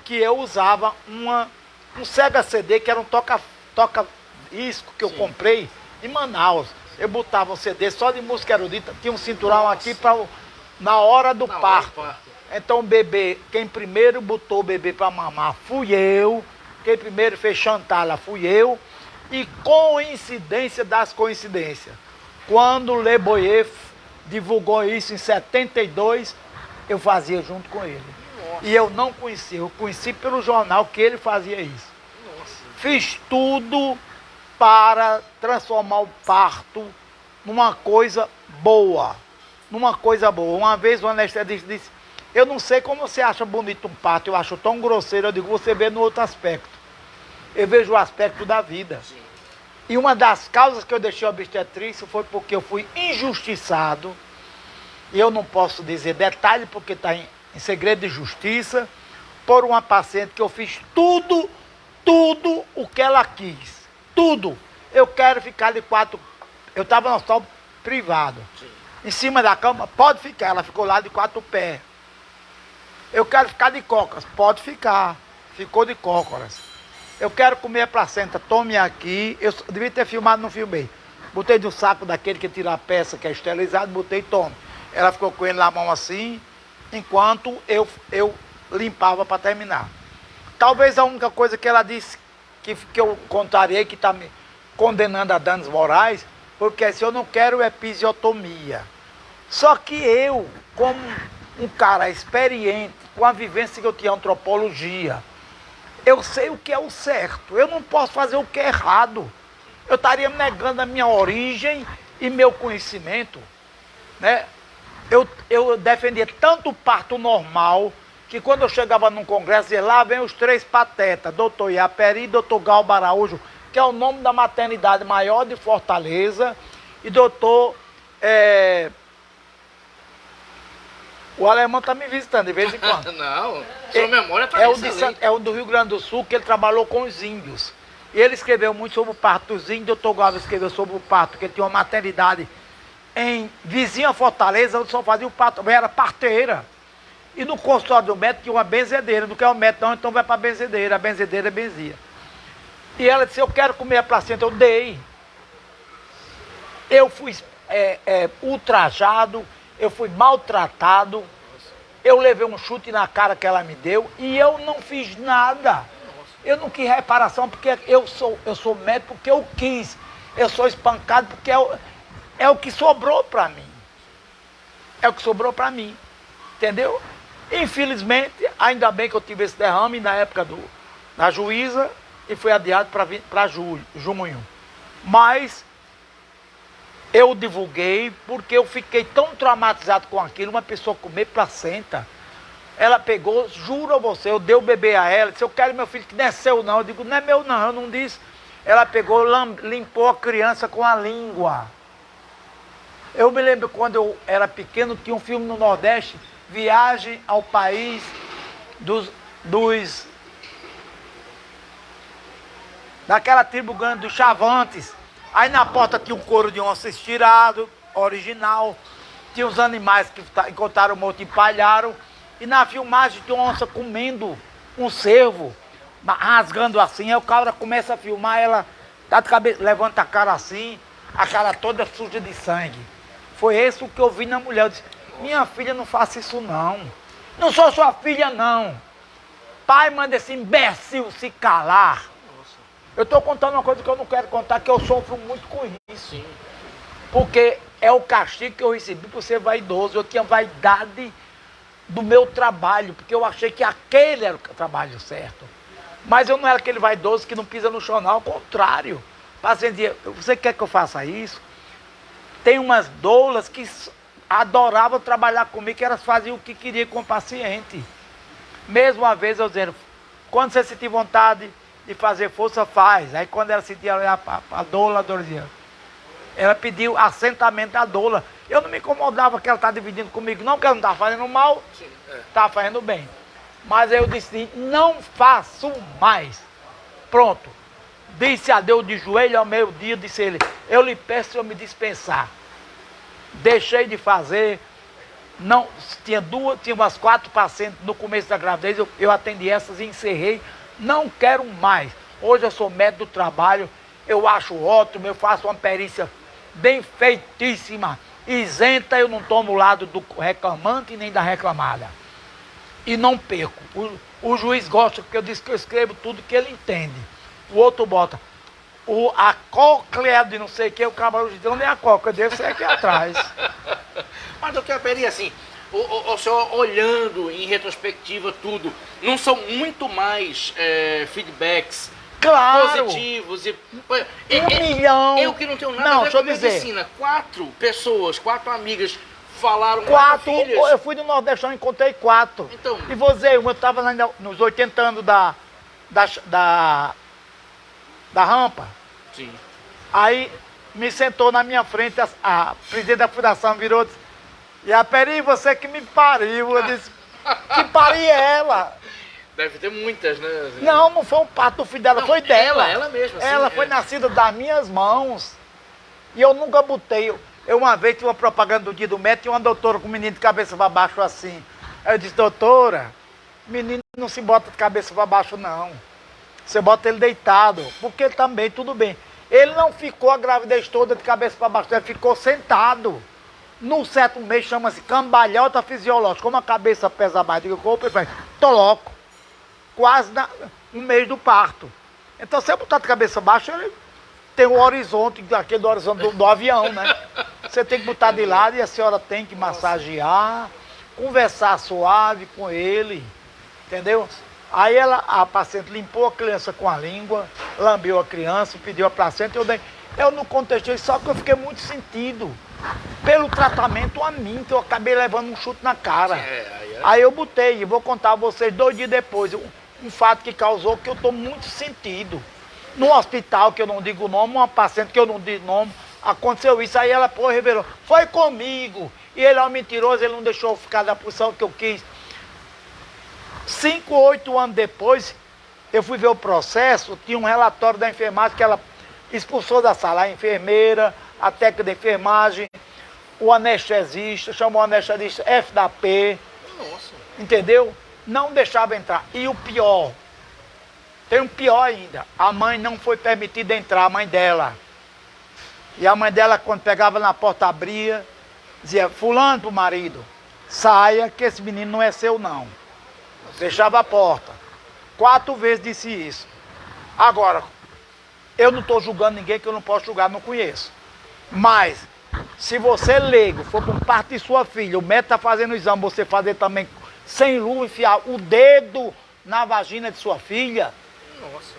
que eu usava um Sega CD, que era um toca-disco que eu comprei em Manaus. Eu botava um CD só de música erudita, tinha um cinturão aqui na hora do parto. Então o bebê, quem primeiro botou o bebê para mamar fui eu, quem primeiro fez chantada fui eu, e coincidência das coincidências, quando o Le Boyer divulgou isso em 72, eu fazia junto com ele. Nossa. E eu não conhecia, eu conheci pelo jornal que ele fazia isso. Nossa. Fiz tudo para transformar o parto numa coisa boa. Uma vez o anestesista disse, eu não sei como você acha bonito um parto, eu acho tão grosseiro. Eu digo, você vê no outro aspecto. Eu vejo o aspecto da vida. Sim. E uma das causas que eu deixei a obstetrícia foi porque eu fui injustiçado. E eu não posso dizer detalhe porque está em segredo de justiça, por uma paciente que eu fiz tudo o que ela quis. Tudo. Eu quero ficar de 4. Eu estava no hospital privado. Sim. Em cima da cama, pode ficar. Ela ficou lá de 4 pés. Eu quero ficar de cócoras. Pode ficar. Ficou de cócoras. Eu quero comer a placenta. Tome aqui. Eu devia ter filmado, não filmei. Botei no saco daquele que tira a peça, que é esterilizado, botei, tome. Ela ficou com ele na mão assim, enquanto eu limpava para terminar. Talvez a única coisa que ela disse, que eu contarei, que está me condenando a danos morais, porque assim, eu não quero episiotomia. Só que eu, como um cara experiente, com a vivência que eu tinha em antropologia, eu sei o que é o certo. Eu não posso fazer o que é errado. Eu estaria negando a minha origem e meu conhecimento, né? Eu defendia tanto o parto normal, que quando eu chegava num congresso, dizia, lá vem os 3 patetas, doutor Iaperi e doutor Galba Araújo, que é o nome da maternidade maior de Fortaleza, e doutor... O alemão está me visitando de vez em quando. Não, sua memória está é o do Rio Grande do Sul, que ele trabalhou com os índios. E ele escreveu muito sobre o parto dos índios, doutor Galba escreveu sobre o parto, que ele tinha uma maternidade em vizinha Fortaleza, onde só fazia o parto, era parteira. E no consultório do médico tinha uma benzedeira, não quer o médico não, então vai para a benzedeira benzia. E ela disse, eu quero comer a placenta, eu dei. Eu fui ultrajado, eu fui maltratado, eu levei um chute na cara que ela me deu e eu não fiz nada. Eu não quis reparação porque eu sou médico porque eu quis. Eu sou espancado porque é o que sobrou para mim. É o que sobrou para mim. Entendeu? Infelizmente, ainda bem que eu tive esse derrame na época da juíza e foi adiado para junho. Mas eu divulguei porque eu fiquei tão traumatizado com aquilo, uma pessoa comer placenta. Ela pegou, juro a você, eu dei o bebê a ela, disse, eu quero meu filho que não é seu não. Eu digo, não é meu não, eu não disse. Ela pegou, limpou a criança com a língua. Eu me lembro quando eu era pequeno, tinha um filme no Nordeste, Viagem ao País daquela tribo grande dos Chavantes. Aí na porta tinha um couro de onça estirado, original. Tinha os animais que encontraram morto e empalharam. E na filmagem tinha uma onça comendo um cervo, rasgando assim. Aí o cara começa a filmar, ela tá de cabeça, levanta a cara assim, a cara toda suja de sangue. Foi esse o que eu vi na mulher. Eu disse, minha filha, não faça isso não. Não sou sua filha não. Pai, manda esse imbecil se calar. Eu estou contando uma coisa que eu não quero contar, que eu sofro muito com isso. Sim. Porque é o castigo que eu recebi por ser vaidoso. Eu tinha vaidade do meu trabalho, porque eu achei que aquele era o trabalho certo. Mas eu não era aquele vaidoso que não pisa no chão, não. Ao contrário. O paciente dizia, você quer que eu faça isso? Tem umas doulas que adoravam trabalhar comigo, que elas faziam o que queriam com o paciente. Mesmo uma vez eu dizendo, quando você sentir vontade de fazer força, faz. Aí quando ela sentia a doula dizia, ela pediu assentamento da doula. Eu não me incomodava que ela estava dividindo comigo, não, porque ela não estava fazendo mal, estava fazendo bem. Mas aí eu disse, não faço mais. Pronto. Disse adeus de joelho ao meio-dia, disse ele, eu lhe peço eu me dispensar. Deixei de fazer. Não, tinha umas 4 pacientes no começo da gravidez, eu atendi essas e encerrei. Não quero mais. Hoje eu sou médico do trabalho, eu acho ótimo, eu faço uma perícia bem feitíssima, isenta, eu não tomo o lado do reclamante nem da reclamada. E não perco. O juiz gosta, porque eu disse que eu escrevo tudo que ele entende. O outro bota a cóclea de não sei o que, o cabelo de nem a cóclea dele, você aqui atrás. Mas, doutor Aperi, assim, o senhor olhando em retrospectiva tudo, não são muito mais feedbacks positivos? E 1 milhão. Eu que não tenho nada a ver com medicina. 4 pessoas, 4 amigas falaram 4 filhas. Eu fui do Nordestão e encontrei 4. Então, e você, eu estava nos 80 anos da rampa. Sim. Aí me sentou na minha frente, a presidente da fundação virou e disse, e a Peri, você que me pariu. Eu disse, que pari ela? Deve ter muitas, né? Não, não foi um parto do filho dela, não, foi dela. Ela mesma. Ela foi nascida das minhas mãos. E eu nunca botei. Eu uma vez tinha uma propaganda do Dia do Médico, tinha uma doutora com um menino de cabeça para baixo assim. Aí eu disse, doutora, menino não se bota de cabeça para baixo não. Você bota ele deitado, porque também tudo bem. Ele não ficou a gravidez toda de cabeça para baixo, ele ficou sentado. Num certo mês chama-se cambalhota fisiológica. Como a cabeça pesa mais do que o corpo, ele faz, tô louco. Quase um mês do parto. Então se eu botar de cabeça baixa, ele tem o horizonte, aquele horizonte do avião, né? Você tem que botar de lado e a senhora tem que massagear, conversar suave com ele, entendeu? Aí a paciente limpou a criança com a língua, lambeu a criança, pediu a placenta, eu não contestei, só que eu fiquei muito sentido pelo tratamento a mim, que eu acabei levando um chute na cara. Aí eu botei, e vou contar a vocês 2 dias depois, um fato que causou que eu estou muito sentido. No hospital, que eu não digo o nome, uma paciente que eu não digo o nome, aconteceu isso, aí ela revelou, foi comigo, e ele é um mentiroso, ele não deixou eu ficar da posição que eu quis. 5, 8 anos depois, eu fui ver o processo, tinha um relatório da enfermagem que ela expulsou da sala a enfermeira, a técnica de enfermagem, o anestesista, chamou o anestesista F da P. Nossa. Entendeu? Não deixava entrar. E o pior, tem um pior ainda, a mãe não foi permitida entrar, a mãe dela. E a mãe dela, quando pegava na porta, abria, dizia, fulano pro marido, saia que esse menino não é seu não. Fechava a porta. 4 vezes disse isso. Agora, eu não estou julgando ninguém que eu não posso julgar, não conheço. Mas, se você leigo, for para um parto de sua filha, o médico está fazendo o exame, você fazer também sem luva, enfiar o dedo na vagina de sua filha. Nossa.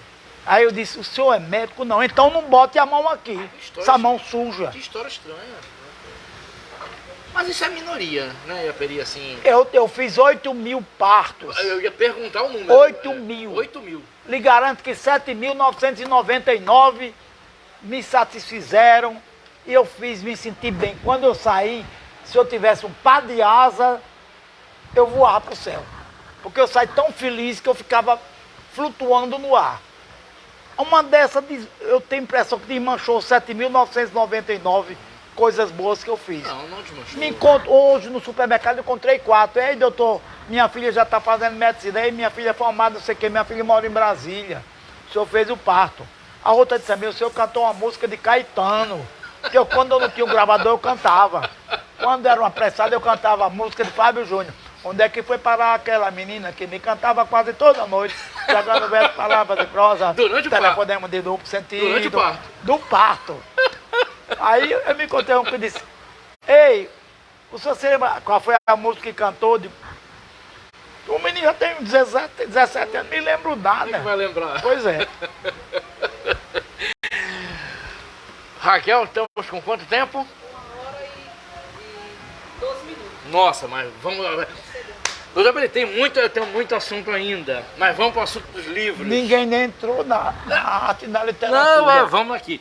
Aí eu disse, o senhor é médico? Não, então não bote a mão aqui, essa mão suja. Que história estranha. Mas isso é minoria, né, Iaperi, assim... Eu fiz 8.000 partos. Eu ia perguntar o número. 8.000. 8.000. Lhe garanto que 7.999 me satisfizeram e eu fiz me sentir bem. Quando eu saí, se eu tivesse um par de asa, eu voava para o céu. Porque eu saí tão feliz que eu ficava flutuando no ar. Uma dessas, eu tenho a impressão que desmanchou 7.999 coisas boas que eu fiz. Não desmanchou. Me encontro, hoje no supermercado eu encontrei 4. Ei, doutor, minha filha já está fazendo medicina. Ei, minha filha é formada, não sei o que, minha filha mora em Brasília. O senhor fez o parto. A outra disse a mim, o senhor cantou uma música de Caetano. Que quando eu não tinha um gravador, eu cantava. Quando era uma apressada, eu cantava a música de Fábio Júnior. Onde é que foi parar aquela menina que me cantava quase toda noite, jogando verso, palavras de prosa, durante o parto? Telefonema de duplo sentido. Durante o parto? Do parto. Aí eu me encontrei um que disse, ei, o senhor se lembra qual foi a música que cantou? O menino já tem 17 anos, não me lembro nada. Não vai lembrar. Pois é. Raquel, estamos com quanto tempo? 1h12 minutos. Nossa, mas vamos lá. Eu tenho muito assunto ainda, mas vamos para o assunto dos livros. Ninguém nem entrou na arte, na literatura. Não, vamos aqui.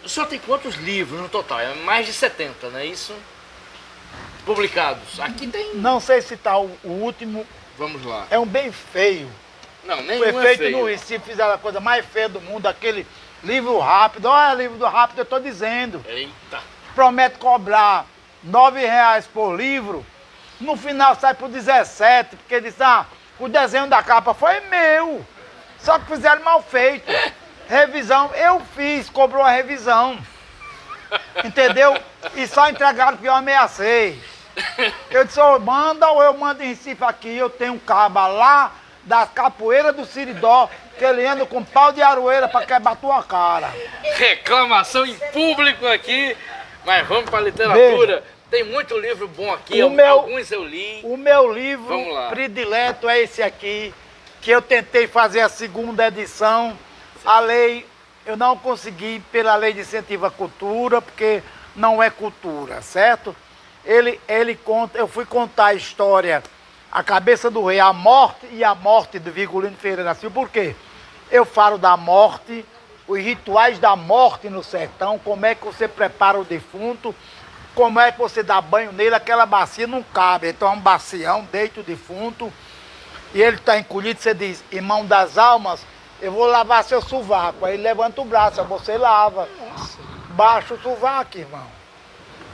O senhor tem quantos livros no total? É mais de 70, não é isso? Publicados. Aqui tem... Não sei se está o último. Vamos lá. É um bem feio. Não, nenhum Foi é feito feio. no Recife, fizeram a coisa mais feia do mundo, aquele livro rápido. Olha, livro do rápido, eu estou dizendo. Eita. Promete cobrar R$9 por livro. No final sai por 17, porque diz, o desenho da capa foi meu. Só que fizeram mal feito. Revisão, eu fiz, cobrou a revisão. Entendeu? E só entregaram porque eu ameacei. Eu disse, manda ou eu mando em Recife aqui, eu tenho um caba lá da capoeira do Siridó, que ele anda com pau de aroeira para quebrar tua cara. Reclamação em público aqui, mas vamos para a literatura. Veja. Tem muito livro bom aqui, alguns eu li. O meu livro Vamos lá. predileto é esse aqui, que eu tentei fazer a segunda edição. A lei, eu não consegui pela lei de incentivo à cultura, porque não é cultura, certo? Ele conta, eu fui contar a história, a cabeça do rei, a morte e a morte do Virgulino Ferreira da Silva. Por quê? Eu falo da morte, os rituais da morte no sertão, como é que você prepara o defunto, como é que você dá banho nele, aquela bacia não cabe, então é um bacião, deita o defunto, e ele está encolhido, você diz, irmão das almas, eu vou lavar seu sovaco. Aí ele levanta o braço, aí você lava. Nossa. Baixa o sovaco, irmão.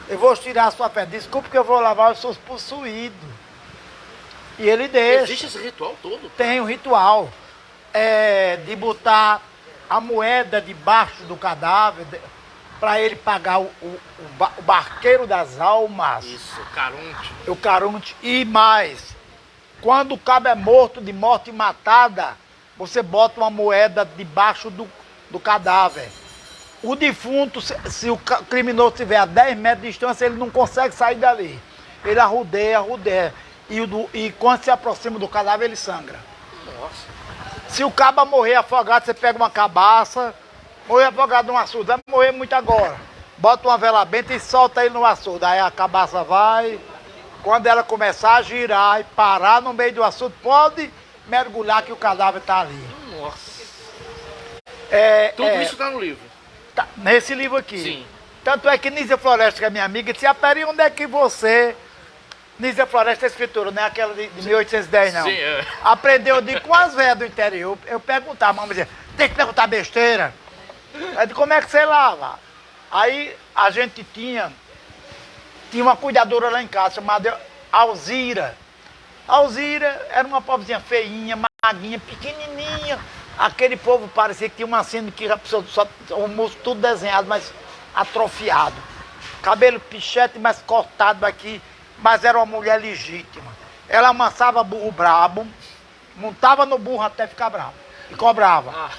Eu vou tirar a sua pele. Desculpe que eu vou lavar, eu sou possuído. E ele deixa. Existe esse ritual todo? Tem um ritual de botar a moeda debaixo do cadáver para ele pagar o barqueiro das almas. Isso, Caronte. O Caronte. E mais, quando o cabo é morto de morte matada, você bota uma moeda debaixo do cadáver. O defunto, se o criminoso estiver a 10 metros de distância, ele não consegue sair dali. Ele arrudeia. E quando se aproxima do cadáver, ele sangra. Nossa. Se o cabo morrer afogado, você pega uma cabaça, morrer afogado num açude, vai morrer muito agora. Bota uma vela benta e solta ele no açude. Aí a cabaça vai, quando ela começar a girar e parar no meio do açude, pode mergulhar que o cadáver está ali. Nossa. Tudo isso está no livro? Tá, nesse livro aqui. Sim. Tanto é que Nízia Floresta, que é minha amiga, disse, Peri, onde é que você... Nízia Floresta é escritora, não é aquela de 1810, não. Sim, é. Aprendeu, eu digo, com as velhas do interior. Eu perguntava, a mamãe dizia, tem que perguntar besteira. Aí disse, como é que você lava? Aí a gente tinha uma cuidadora lá em casa, chamada Alzira. Alzira era uma pobrezinha feinha, maguinha, pequenininha. Aquele povo parecia que tinha uma cena que o músculo tudo desenhado, mas atrofiado. Cabelo pichete, mas cortado aqui, mas era uma mulher legítima. Ela amansava burro brabo, montava no burro até ficar bravo e cobrava.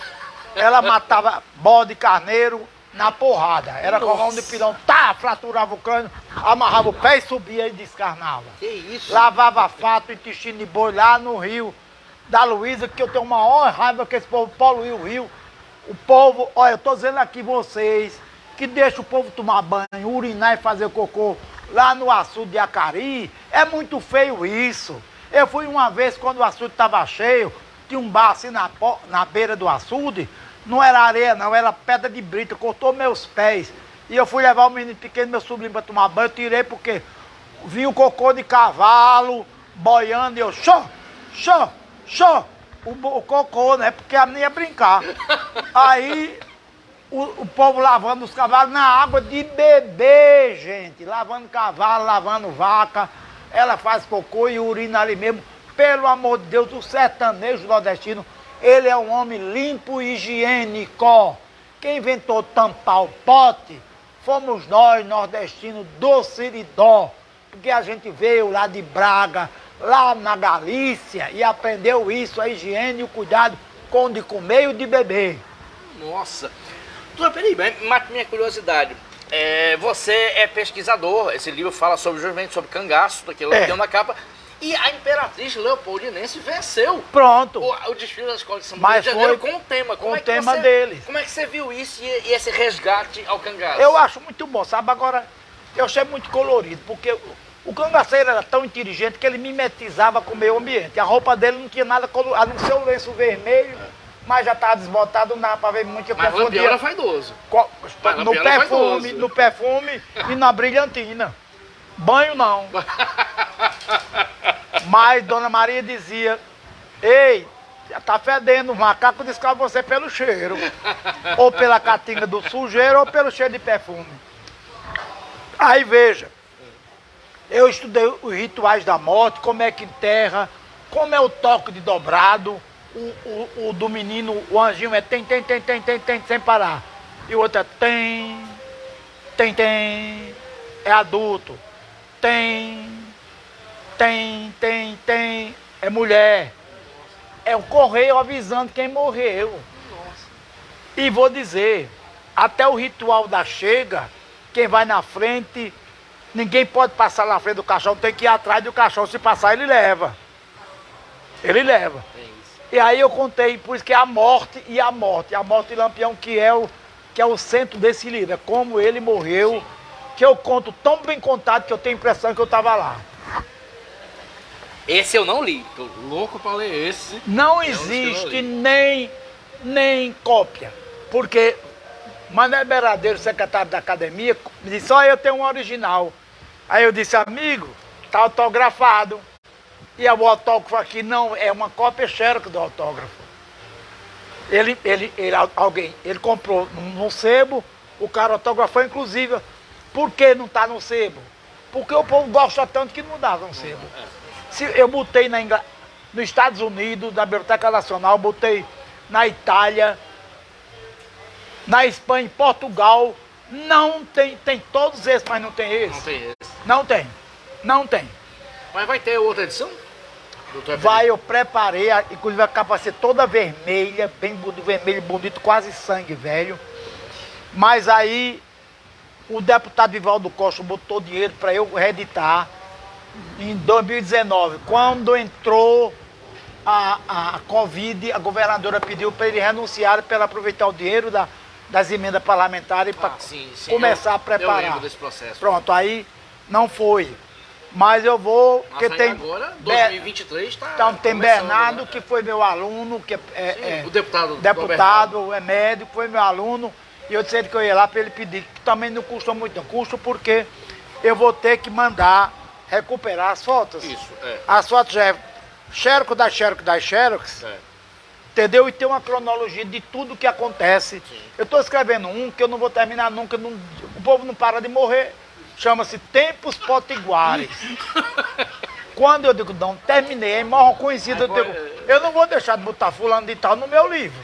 Ela matava bode, carneiro na porrada. Era covão de pilão, fraturava o crânio, amarrava o pé e subia e descarnava. Que isso? Lavava fato, intestino de boi lá no rio da Luísa, que eu tenho uma maior raiva que esse povo poluiu o rio. O povo, olha, eu tô dizendo aqui vocês, que deixa o povo tomar banho, urinar e fazer cocô lá no açude de Acari. É muito feio isso. Eu fui uma vez quando o açude estava cheio, tinha um bar assim na beira do açude, não era areia não, era pedra de brita, cortou meus pés. E eu fui levar o menino pequeno, meu sobrinho, para tomar banho. Eu tirei porque vi o cocô de cavalo boiando e eu, xô, o cocô, né? Porque a menina ia brincar. Aí o povo lavando os cavalos na água de beber, gente. Lavando cavalo, lavando vaca. Ela faz cocô e urina ali mesmo. Pelo amor de Deus, o sertanejo nordestino, ele é um homem limpo e higiênico. Quem inventou tampar o pote fomos nós, nordestinos do Seridó. Porque a gente veio lá de Braga, lá na Galícia, e aprendeu isso, a higiene e o cuidado com o de comer e o de beber. Nossa. Doutor Peri, mate minha curiosidade. Você é pesquisador, esse livro fala justamente sobre cangaço, daquilo que deu na capa. E a Imperatriz Leopoldinense venceu. Pronto. O desfile da Escola de Samba do Rio de Janeiro com o tema. Com o tema deles. Como é que você viu isso e esse resgate ao cangaço? Eu acho muito bom, sabe? Agora, eu achei muito colorido, porque o cangaceiro era tão inteligente que ele mimetizava com o meio ambiente. A roupa dele não tinha nada colorido, a não ser o lenço vermelho, mas já estava desbotado, não dava para ver muito. Mas o Lampião era vaidoso. No perfume e na brilhantina. Banho não. Mas Dona Maria dizia, ei, já tá fedendo, o macaco descobre você pelo cheiro. Ou pela catinga do sujeiro ou pelo cheiro de perfume. Aí veja, eu estudei os rituais da morte, como é que enterra, como é o toque de dobrado, o do menino, o anjinho é tem, sem parar. E o outro é tem, é adulto, tem, é mulher. É o correio avisando quem morreu. E vou dizer, até o ritual da chega, quem vai na frente, ninguém pode passar na frente do caixão, tem que ir atrás do caixão, se passar ele leva. Ele leva. E aí eu contei, por isso que é a morte de Lampião, que é o centro desse livro, é como ele morreu. Sim. Que eu conto tão bem contado que eu tenho a impressão que eu estava lá. Esse eu não li, tô louco para ler esse. Não existe nem cópia, porque Mané Beradeiro, secretário da academia, me disse, eu tenho um original. Aí eu disse, amigo, tá autografado. E o autógrafo aqui não é uma cópia xerox do autógrafo. Ele comprou no sebo, o cara autografou inclusive. Por que não está no sebo? Porque o povo gosta tanto que não dá no sebo. Se eu botei nos Estados Unidos, na Biblioteca Nacional, botei na Itália, na Espanha, em Portugal, não tem todos esses, mas não tem esse. Não tem esse. Não tem. Mas vai ter outra edição? Eu preparei, inclusive a capa vai ser toda vermelha, bem vermelho, bonito, quase sangue, velho. Mas aí o deputado Vivaldo Costa botou dinheiro para eu reeditar em 2019. Quando entrou a Covid, a governadora pediu para ele renunciar para aproveitar o dinheiro das emendas parlamentares para começar a preparar. Eu lembro desse processo. Pronto, aí não foi. Mas eu vou... Mas porque tem agora, 2023 está tem Bernardo, que foi meu aluno, que o deputado é médico, foi meu aluno. E eu disse que eu ia lá para ele pedir, que também não custa muito, não custa porque eu vou ter que mandar recuperar as fotos. Isso, As fotos já é xerox das xerox, entendeu? E tem uma cronologia de tudo que acontece. Sim. Eu estou escrevendo um que eu não vou terminar nunca, o povo não para de morrer. Chama-se Tempos Potiguares. Quando eu digo, não, terminei, aí morro conhecido, eu não vou deixar de botar fulano de tal no meu livro.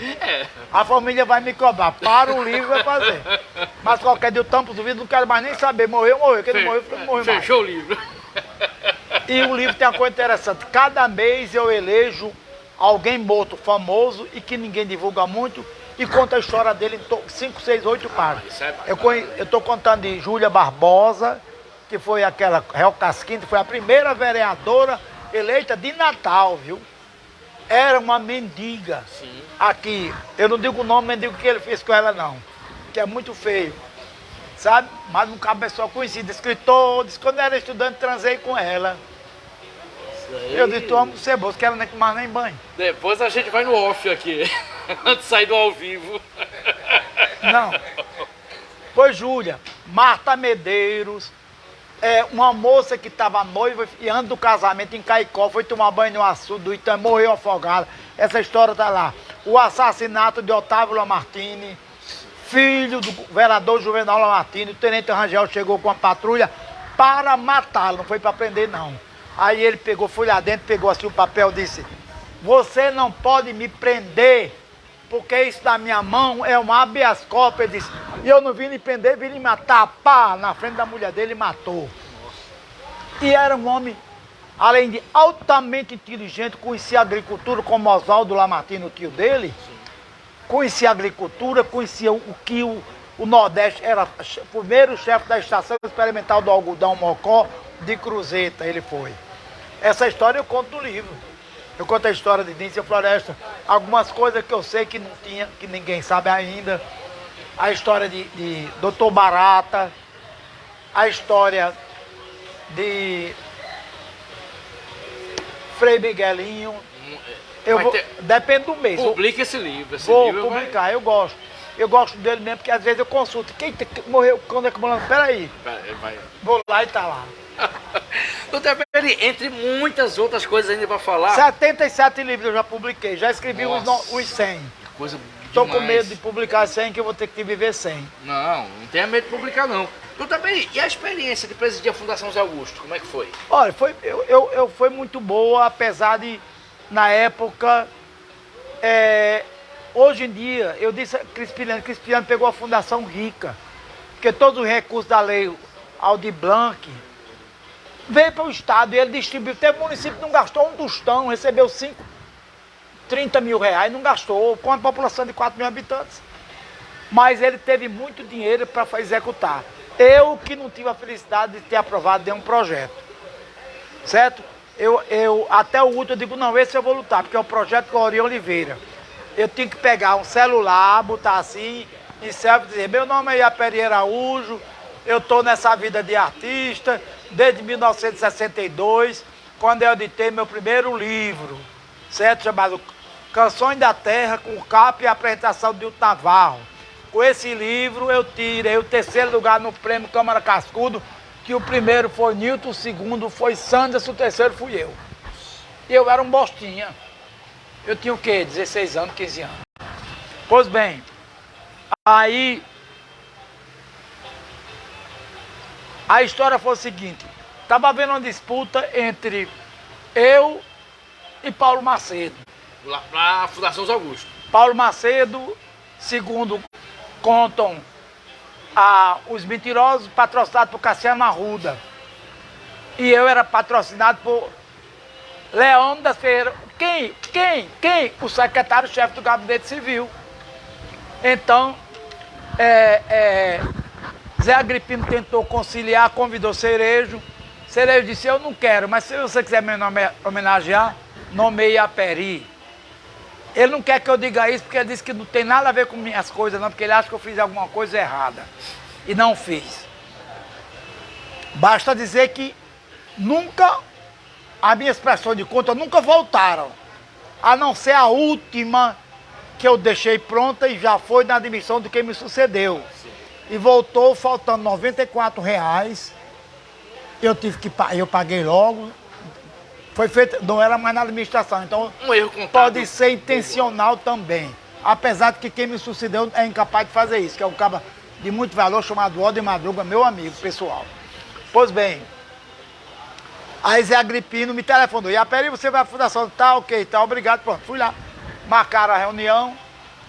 A família vai me cobrar, para o livro vai fazer. Mas qualquer dia eu tampo o vidro, não quero mais nem saber, morreu. Quem não morreu, não morreu mais. Fechou o livro. E o livro tem uma coisa interessante, cada mês eu elejo alguém morto, famoso, e que ninguém divulga muito, e conta a história dele em 5, 6, 8 páginas. Eu estou contando de Júlia Barbosa, que foi aquela Réu Casquinha, que foi a primeira vereadora eleita de Natal, viu? Era uma mendiga. Sim. Aqui, eu não digo o nome, nem digo o que ele fez com ela não, que é muito feio, sabe? Mas um cabeçote conhecido, escritor, disse que quando eu era estudante transei com ela. Eu disse, tu amo ceboso, quero nem tomar nem banho. Depois a gente vai no off aqui, antes de sair do ao vivo. Não. Foi Júlia. Marta Medeiros, uma moça que estava noiva e antes do casamento em Caicó, foi tomar banho no açude do Itã, morreu afogada. Essa história está lá. O assassinato de Otávio Lamartine, filho do vereador Juvenal Lamartine, o tenente Rangel chegou com a patrulha para matá-lo, não foi para prender não. Aí ele pegou, foi lá dentro, pegou assim o papel e disse: você não pode me prender, porque isso da minha mão é um habeas corpus. Ele disse: e eu não vim lhe prender, vim lhe matar. Pá, na frente da mulher dele, matou. E era um homem, além de altamente inteligente, conhecia a agricultura, como Oswaldo Lamartine, o tio dele. Conhecia a agricultura, conhecia o que o Nordeste era o primeiro chefe da Estação Experimental do Algodão Mocó de Cruzeta, ele foi. Essa história eu conto no livro. Eu conto a história de Dícia Floresta, algumas coisas que eu sei que não tinha, que ninguém sabe ainda. A história de Doutor Barata, a história de Frei Miguelinho. Depende do mês. Publica esse livro. Vou publicar, eu gosto. Eu gosto dele mesmo, porque às vezes eu consulto. Quem morreu, quando é que morreu? Peraí. Vou lá e tá lá. Doutor Peri, entre muitas outras coisas ainda para falar. 77 livros eu já publiquei, já escrevi os 100. Que coisa Estou com medo de publicar 100, que eu vou ter que viver 100. Não tenha medo de publicar não. Doutor Peri, e a experiência de presidir a Fundação Zé Augusto, como é que foi? Olha, foi muito boa, apesar de, na época, hoje em dia, eu disse a Crispiliano pegou a Fundação rica, porque todos os recursos da lei Aldir Blanc veio para o Estado e ele distribuiu. Teve município que não gastou um tostão, recebeu 30 mil reais, não gastou, com a população de 4 mil habitantes. Mas ele teve muito dinheiro para executar. Eu que não tive a felicidade de ter aprovado nenhum projeto, certo? Eu até o último eu digo, não, esse eu vou lutar, porque é o projeto Glória Oliveira. Eu tinha que pegar um celular, botar assim, e selfie, dizer: meu nome é Iaperi Araújo, eu estou nessa vida de artista desde 1962, quando eu editei meu primeiro livro, certo? Chamado Canções da Terra, com capa e apresentação de Hilton Navarro. Com esse livro eu tirei o 3º lugar no prêmio Câmara Cascudo, que o primeiro foi Nilton, o segundo foi Sanderson, o terceiro fui eu. E eu era um bostinha. Eu tinha o quê? 16 anos, 15 anos. Pois bem, aí a história foi o seguinte: estava havendo uma disputa entre eu e Paulo Macedo. Lá para a Fundação Zé Augusto. Paulo Macedo, segundo contam os mentirosos, patrocinado por Cassiano Arruda. E eu era patrocinado por Leão das Ferreiras. Quem? O secretário-chefe do Gabinete Civil. Então, Zé Agripino tentou conciliar, convidou Cerejo. Cerejo disse: eu não quero, mas se você quiser me homenagear, nomeie Iaperi. Ele não quer que eu diga isso, porque ele disse que não tem nada a ver com minhas coisas, não, porque ele acha que eu fiz alguma coisa errada. E não fiz. Basta dizer que nunca, as minhas prestações de conta nunca voltaram, a não ser a última que eu deixei pronta e já foi na admissão de quem me sucedeu. Sim. E voltou faltando R$ 94. Eu paguei logo. Foi feito, não era mais na administração, então um erro contábil. Pode ser intencional também. Apesar de que quem me sucedeu é incapaz de fazer isso, que é um cara de muito valor chamado Aldir Madruga, meu amigo pessoal. Pois bem, aí Zé Agripino me telefonou: Iaperi, você vai à fundação, tá, ok, tá, obrigado, pronto. Fui lá, marcaram a reunião,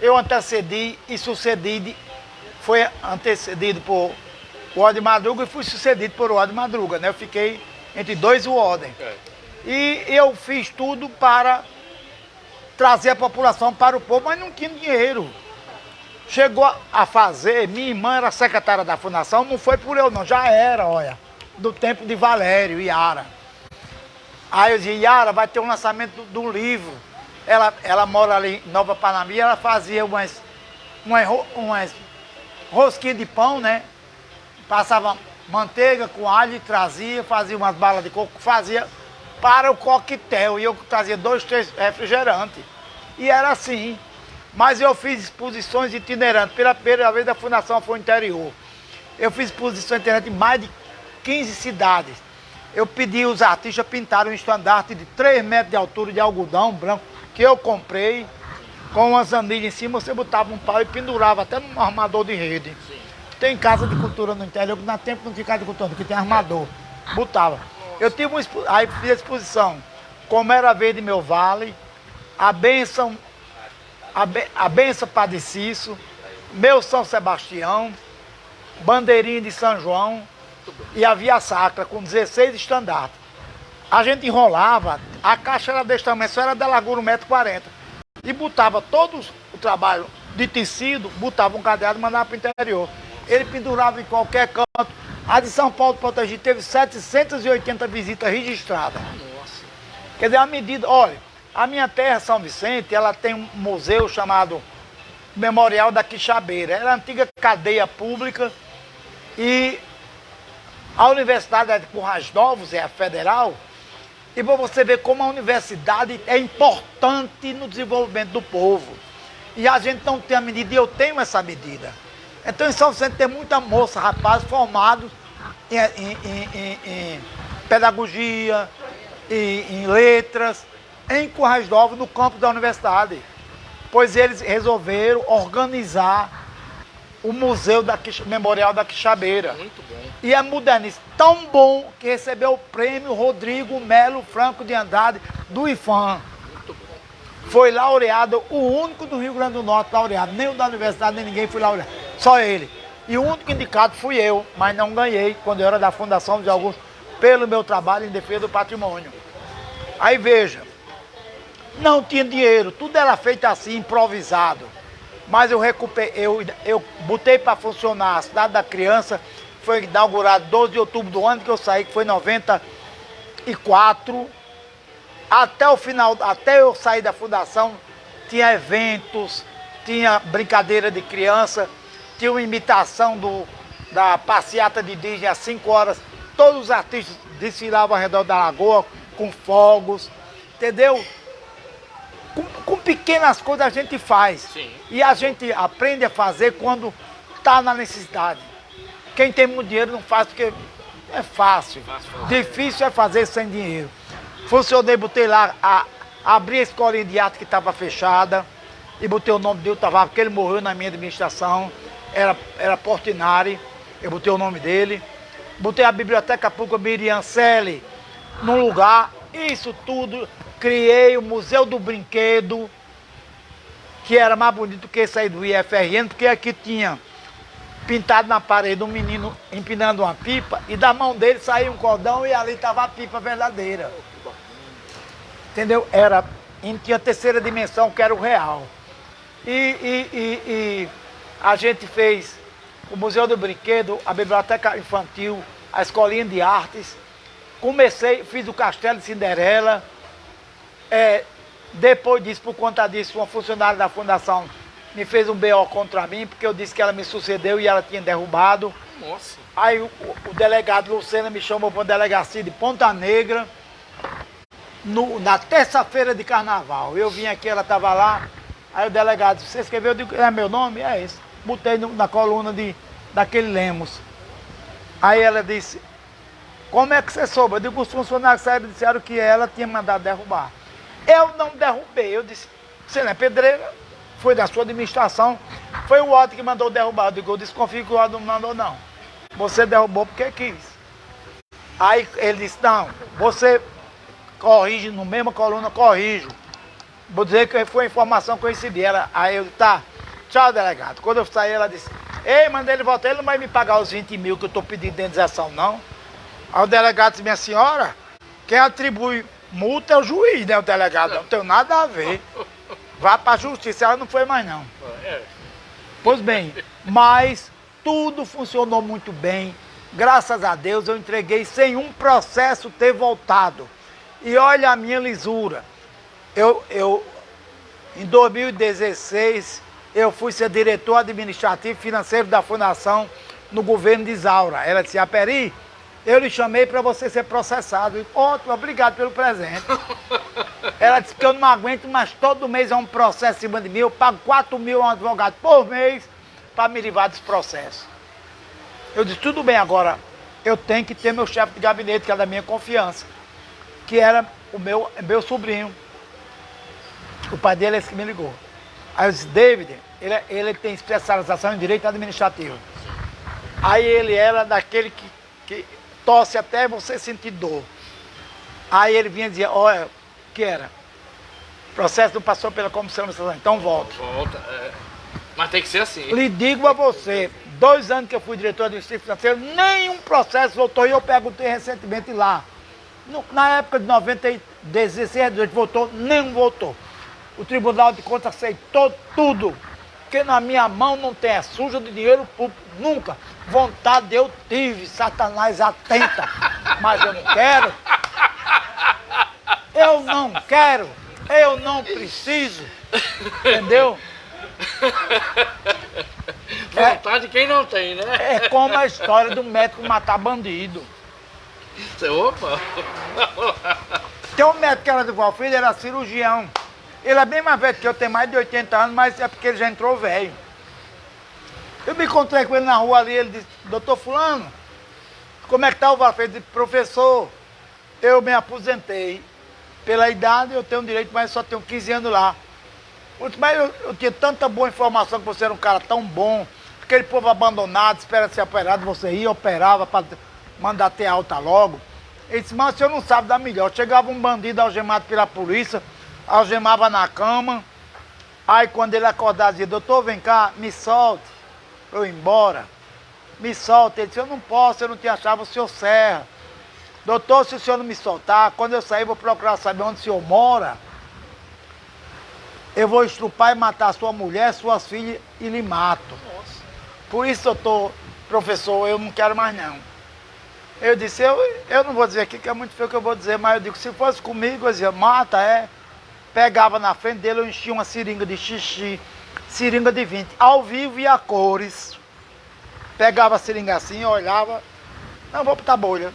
eu antecedi e sucedi, foi antecedido por Aldir Madruga e fui sucedido por Aldir Madruga, né? Eu fiquei entre dois ordens. E eu fiz tudo para trazer a população para o povo, mas não tinha dinheiro. Chegou a fazer, minha irmã era secretária da fundação, não foi por eu não, já era, olha, do tempo de Valério, Yara. Aí eu dizia: Yara, vai ter um lançamento do livro. Ela mora ali em Nova Panambi, ela fazia umas rosquinhas de pão, né? Passava manteiga com alho e trazia, fazia umas balas de coco, fazia para o coquetel, e eu trazia 2, 3 refrigerantes. E era assim. Mas eu fiz exposições itinerantes. Pela primeira vez a fundação foi no interior. Eu fiz exposição na internet em mais de 15 cidades. Eu pedi os artistas pintarem um estandarte de 3 metros de altura de algodão branco, que eu comprei, com umas anilhas em cima, você botava um pau e pendurava até num armador de rede. Sim. Tem casa de cultura no interior, que na tempo não tinha casa de cultura, porque tem armador. Botava. Eu tive aí fiz a exposição, como era a verde meu vale, a bênção Padre Cício, meu São Sebastião, bandeirinha de São João e a Via Sacra, com 16 estandartes. A gente enrolava, a caixa era desse tamanho, só era da largura 1,40 m. E botava todo o trabalho de tecido, botava um cadeado e mandava para o interior. Ele pendurava em qualquer canto. A de São Paulo Protegido teve 780 visitas registradas. Nossa. Quer dizer, a medida, olha, a minha terra, São Vicente, ela tem um museu chamado Memorial da Quixabeira. Era a antiga cadeia pública e a Universidade é de Currais Novos, é a federal. E para você ver como a universidade é importante no desenvolvimento do povo. E a gente não tem a medida, e eu tenho essa medida. Então em São Vicente tem muita moça, rapazes formados em pedagogia, em letras, em Currais Novos, no campus da universidade. Pois eles resolveram organizar o Museu Memorial da Quixabeira. Muito bom. E é modernista, tão bom que recebeu o prêmio Rodrigo Melo Franco de Andrade do IFAM. Muito bom. Foi laureado, o único do Rio Grande do Norte laureado. Nem o da universidade, nem ninguém foi laureado. Só ele. E o único indicado fui eu, mas não ganhei quando eu era da Fundação de Augusto, pelo meu trabalho em defesa do patrimônio. Aí veja, não tinha dinheiro, tudo era feito assim, improvisado. Mas eu recuperei, eu botei para funcionar a Cidade da Criança, foi inaugurado 12 de outubro do ano que eu saí, que foi em 94. Até o final, até eu sair da fundação, tinha eventos, tinha brincadeira de criança, tinha uma imitação da passeata de Disney às 5 horas. Todos os artistas desfilavam ao redor da lagoa com fogos, entendeu? Com pequenas coisas a gente faz. Sim. E a gente aprende a fazer quando está na necessidade. Quem tem muito dinheiro não faz porque é fácil. Difícil é fazer sem dinheiro. Funcionei, botei lá, abri a escolinha de arte que estava fechada e botei o nome dele, Tavares, porque ele morreu na minha administração, era Portinari, eu botei o nome dele. Botei a Biblioteca Pública Miriam Selle num lugar, isso tudo. Criei o Museu do Brinquedo, que era mais bonito que esse aí do IFRN, porque aqui tinha pintado na parede um menino empinando uma pipa e da mão dele saía um cordão e ali estava a pipa verdadeira. Entendeu? Tinha a terceira dimensão, que era o real. E a gente fez o Museu do Brinquedo, a Biblioteca Infantil, a Escolinha de Artes. Fiz o Castelo de Cinderela. Depois disso, por conta disso, uma funcionária da fundação me fez um BO contra mim, porque eu disse que ela me sucedeu e ela tinha derrubado. Nossa. Aí o delegado Lucena me chamou para a delegacia de Ponta Negra, na terça-feira de carnaval. Eu vim aqui, ela estava lá, aí o delegado disse, você escreveu? Eu digo, é meu nome? É esse. Botei na coluna daquele Lemos. Aí ela disse, como é que você soube? Eu digo, os funcionários saíram e disseram que ela tinha mandado derrubar. Eu não derrubei, eu disse, você não é pedreira, foi da sua administração, foi o Otto que mandou derrubar. Eu digo, eu desconfio que o Otto não mandou não. Você derrubou porque quis. Aí ele disse, não, você corrige no mesma coluna, corrijo. Vou dizer que foi a informação que eu recebi. Aí eu disse, tá, tchau delegado. Quando eu saí, ela disse, ei, mandei ele voltar, ele não vai me pagar os 20 mil que eu estou pedindo de indenização não. Aí o delegado disse, minha senhora, quem atribui multa é o juiz, né, o delegado? Não tem nada a ver. Vá para a justiça, ela não foi mais não. Pois bem, mas tudo funcionou muito bem. Graças a Deus eu entreguei sem um processo ter voltado. E olha a minha lisura. Em 2016, eu fui ser diretor administrativo e financeiro da fundação no governo de Isaura. Ela disse, Aperi, eu lhe chamei para você ser processado. Ótimo, obrigado pelo presente. Ela disse que eu não aguento, mas todo mês é um processo em cima de mim. Eu pago 4 mil a um advogado por mês para me livrar desse processo. Eu disse, tudo bem, agora eu tenho que ter meu chefe de gabinete, que é da minha confiança, que era o meu sobrinho. O pai dele é esse que me ligou. Aí eu disse, David, ele tem especialização em direito administrativo. Aí ele era daquele que tosse até você sentir dor. Aí ele vinha e dizia, olha, o que era? O processo não passou pela comissão de administração, então volta. Volta, mas tem que ser assim. Lhe digo a você, 2 anos que eu fui diretor administrativo financeiro, nenhum processo voltou. E eu perguntei recentemente lá. Na época de 16, 18, voltou, nenhum voltou. O Tribunal de Contas aceitou tudo. Porque na minha mão não tem suja de dinheiro público, nunca. Vontade eu tive, Satanás atenta. Mas eu não quero. Eu não quero. Eu não preciso. Entendeu? Vontade de quem não tem, né? É como a história do médico matar bandido. Opa! Tem um médico que era do Valfrido, era cirurgião. Ele é bem mais velho que eu, tem mais de 80 anos, mas é porque ele já entrou velho. Eu me encontrei com ele na rua ali, ele disse, doutor fulano, como é que tá o Valfrido? Eu disse, professor, eu me aposentei. Pela idade eu tenho direito, mas só tenho 15 anos lá. Eu disse, mas eu tinha tanta boa informação que você era um cara tão bom, aquele povo abandonado, espera ser operado, você ia, operava para mandar ter alta logo. Ele disse, mas o senhor não sabe da melhor. Chegava um bandido algemado pela polícia, algemava na cama, aí quando ele acordava dizia, doutor, vem cá, me solte, pra eu ir embora, me solte. Ele disse, eu não posso, eu não te achava, o senhor Serra. Doutor, se o senhor não me soltar, quando eu sair vou procurar saber onde o senhor mora, eu vou estrupar e matar sua mulher, suas filhas e lhe mato. Nossa. Por isso, doutor, professor, eu não quero mais não. Eu disse, eu não vou dizer aqui que é muito feio o que eu vou dizer, mas eu digo, se fosse comigo, eu dizia, mata, é. Pegava na frente dele, eu enchia uma seringa de xixi, seringa de 20, ao vivo e a cores. Pegava a seringa assim, olhava, não, vou botar bolha.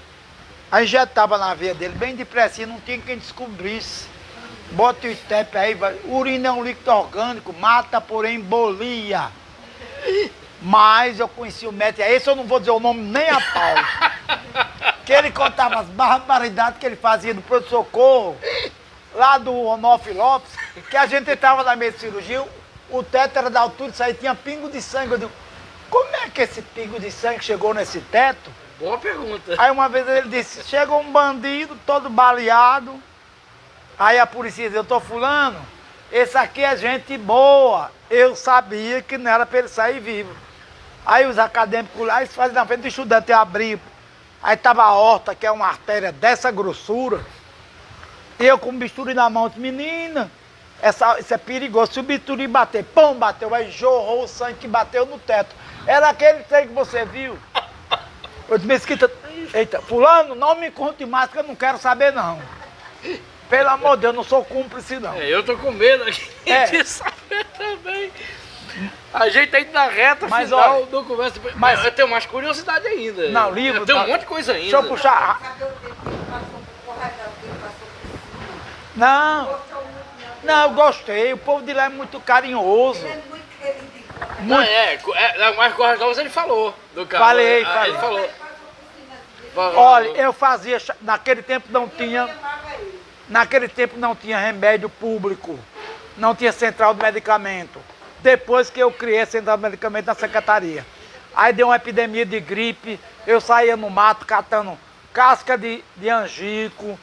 Aí injetava na veia dele, bem depressa, não tinha quem descobrisse. Bota o estepe aí, vai. Urina é um líquido orgânico, mata, porém, bolia. Mas eu conheci o médico, esse eu não vou dizer o nome nem a pau. Que ele contava as barbaridades que ele fazia do pronto-socorro, lá do Onofre Lopes, que a gente entrava na mesa de cirurgia, o teto era da altura, isso aí tinha pingo de sangue. Eu digo, como é que esse pingo de sangue chegou nesse teto? Boa pergunta. Aí uma vez ele disse, chegou um bandido todo baleado, aí a polícia disse, eu tô fulano, esse aqui é gente boa. Eu sabia que não era para ele sair vivo. Aí os acadêmicos lá, eles fazem na frente do estudante, abrir. Aí tava a horta, que é uma artéria dessa grossura. E eu com o bisturi na mão, disse, menina, isso é perigoso. Se o bisturi bater, pão, bateu, aí jorrou o sangue que bateu no teto. Era aquele sangue que você viu. Eu disse, Mesquita, eita, fulano, não me conte mais que eu não quero saber não. Pelo amor de Deus, eu não sou cúmplice não. Eu tô com medo aqui de saber também. A gente ainda na reta mas, final olha, do conversa. Mas eu tenho mais curiosidade ainda. Não, livro. Tem um monte de coisa ainda. Deixa eu puxar. Não, eu gostei. O povo de lá é muito carinhoso. Não, mas com as novas ele falou do carro. Falei. Ele falou. Olha, eu fazia, naquele tempo não tinha remédio público, não tinha central de medicamento. Depois que eu criei a central de medicamento na secretaria. Aí deu uma epidemia de gripe, eu saía no mato catando casca de angico,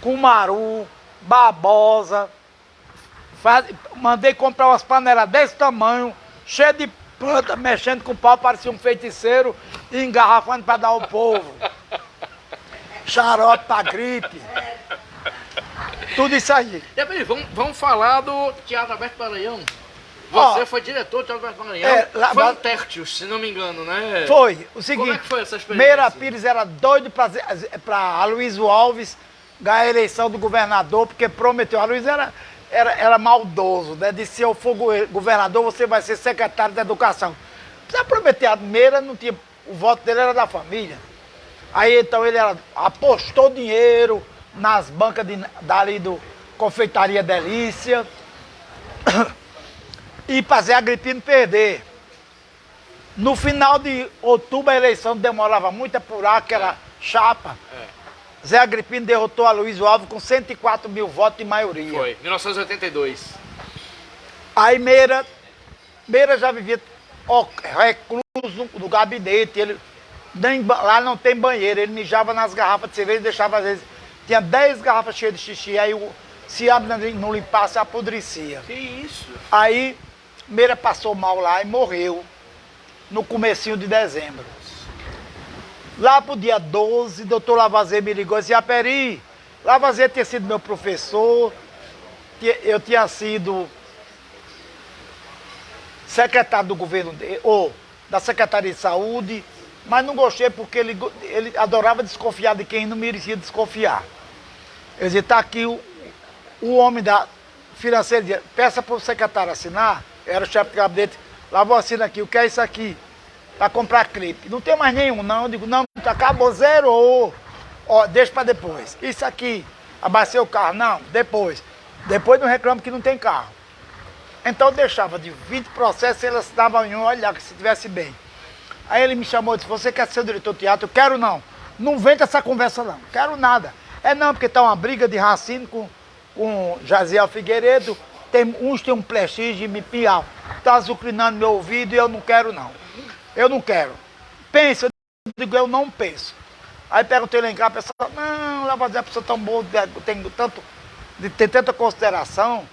cumaru, babosa. Mandei comprar umas panelas desse tamanho, cheias de planta, mexendo com o pau, parecia um feiticeiro, e engarrafando para dar ao povo. Xarope pra gripe. Tudo isso aí. E aí, vamos falar do Teatro Alberto Maranhão. Você foi diretor do Teatro Alberto Maranhão. Foi um Tertius, se não me engano, né? Foi. O seguinte, como é que foi essa experiência? Meira Pires era doido para Aloysio Alves ganhar a eleição do governador, porque prometeu. Aloysio era maldoso, né? Disse, se eu for governador, você vai ser secretário da educação. Precisa prometer. A Meira não tinha... O voto dele era da família. Aí então ele apostou dinheiro nas bancas dali do Confeitaria Delícia e fazer a Agripino perder. No final de outubro, a eleição demorava muito a apurar aquela chapa. Zé Agripino derrotou Aloysio Alves com 104 mil votos de maioria. Foi, 1982. Aí Meira já vivia recluso no gabinete. Ele, lá não tem banheiro, ele mijava nas garrafas de cerveja e deixava, às vezes, tinha 10 garrafas cheias de xixi, aí se não limpasse, apodrecia. Que isso? Aí Meira passou mal lá e morreu no comecinho de dezembro. Lá pro dia 12, doutor Lavazier me ligou e disse: Aperi, Lavazier tinha sido meu professor, eu tinha sido secretário do governo, ou da Secretaria de Saúde, mas não gostei porque ele adorava desconfiar de quem não merecia desconfiar. Eu disse: tá aqui o homem da financeira, peça para o secretário assinar, eu era o chefe de gabinete, lá vou assinar aqui, o que é isso aqui? Para comprar clipe. Não tem mais nenhum, não. Eu digo: não, acabou, zerou. Ó, deixa para depois. Isso aqui, abasteceu o carro. Não, depois. Depois não reclamo que não tem carro. Então eu deixava de 20 processos e elas davam em um, olha que se tivesse bem. Aí ele me chamou e disse: você quer ser o diretor de teatro? Eu quero não. Não vem com essa conversa não. Quero nada. É não, porque tá uma briga de raciocínio com Jaziel Figueiredo. Uns tem um prestígio de me piar. Tá azucrinando meu ouvido e eu não quero não. Eu não quero. Pensa, eu digo: eu não penso. Aí perguntei lá em casa, a pessoa: não, Lavazier é uma pessoa tão boa, tem tanta consideração.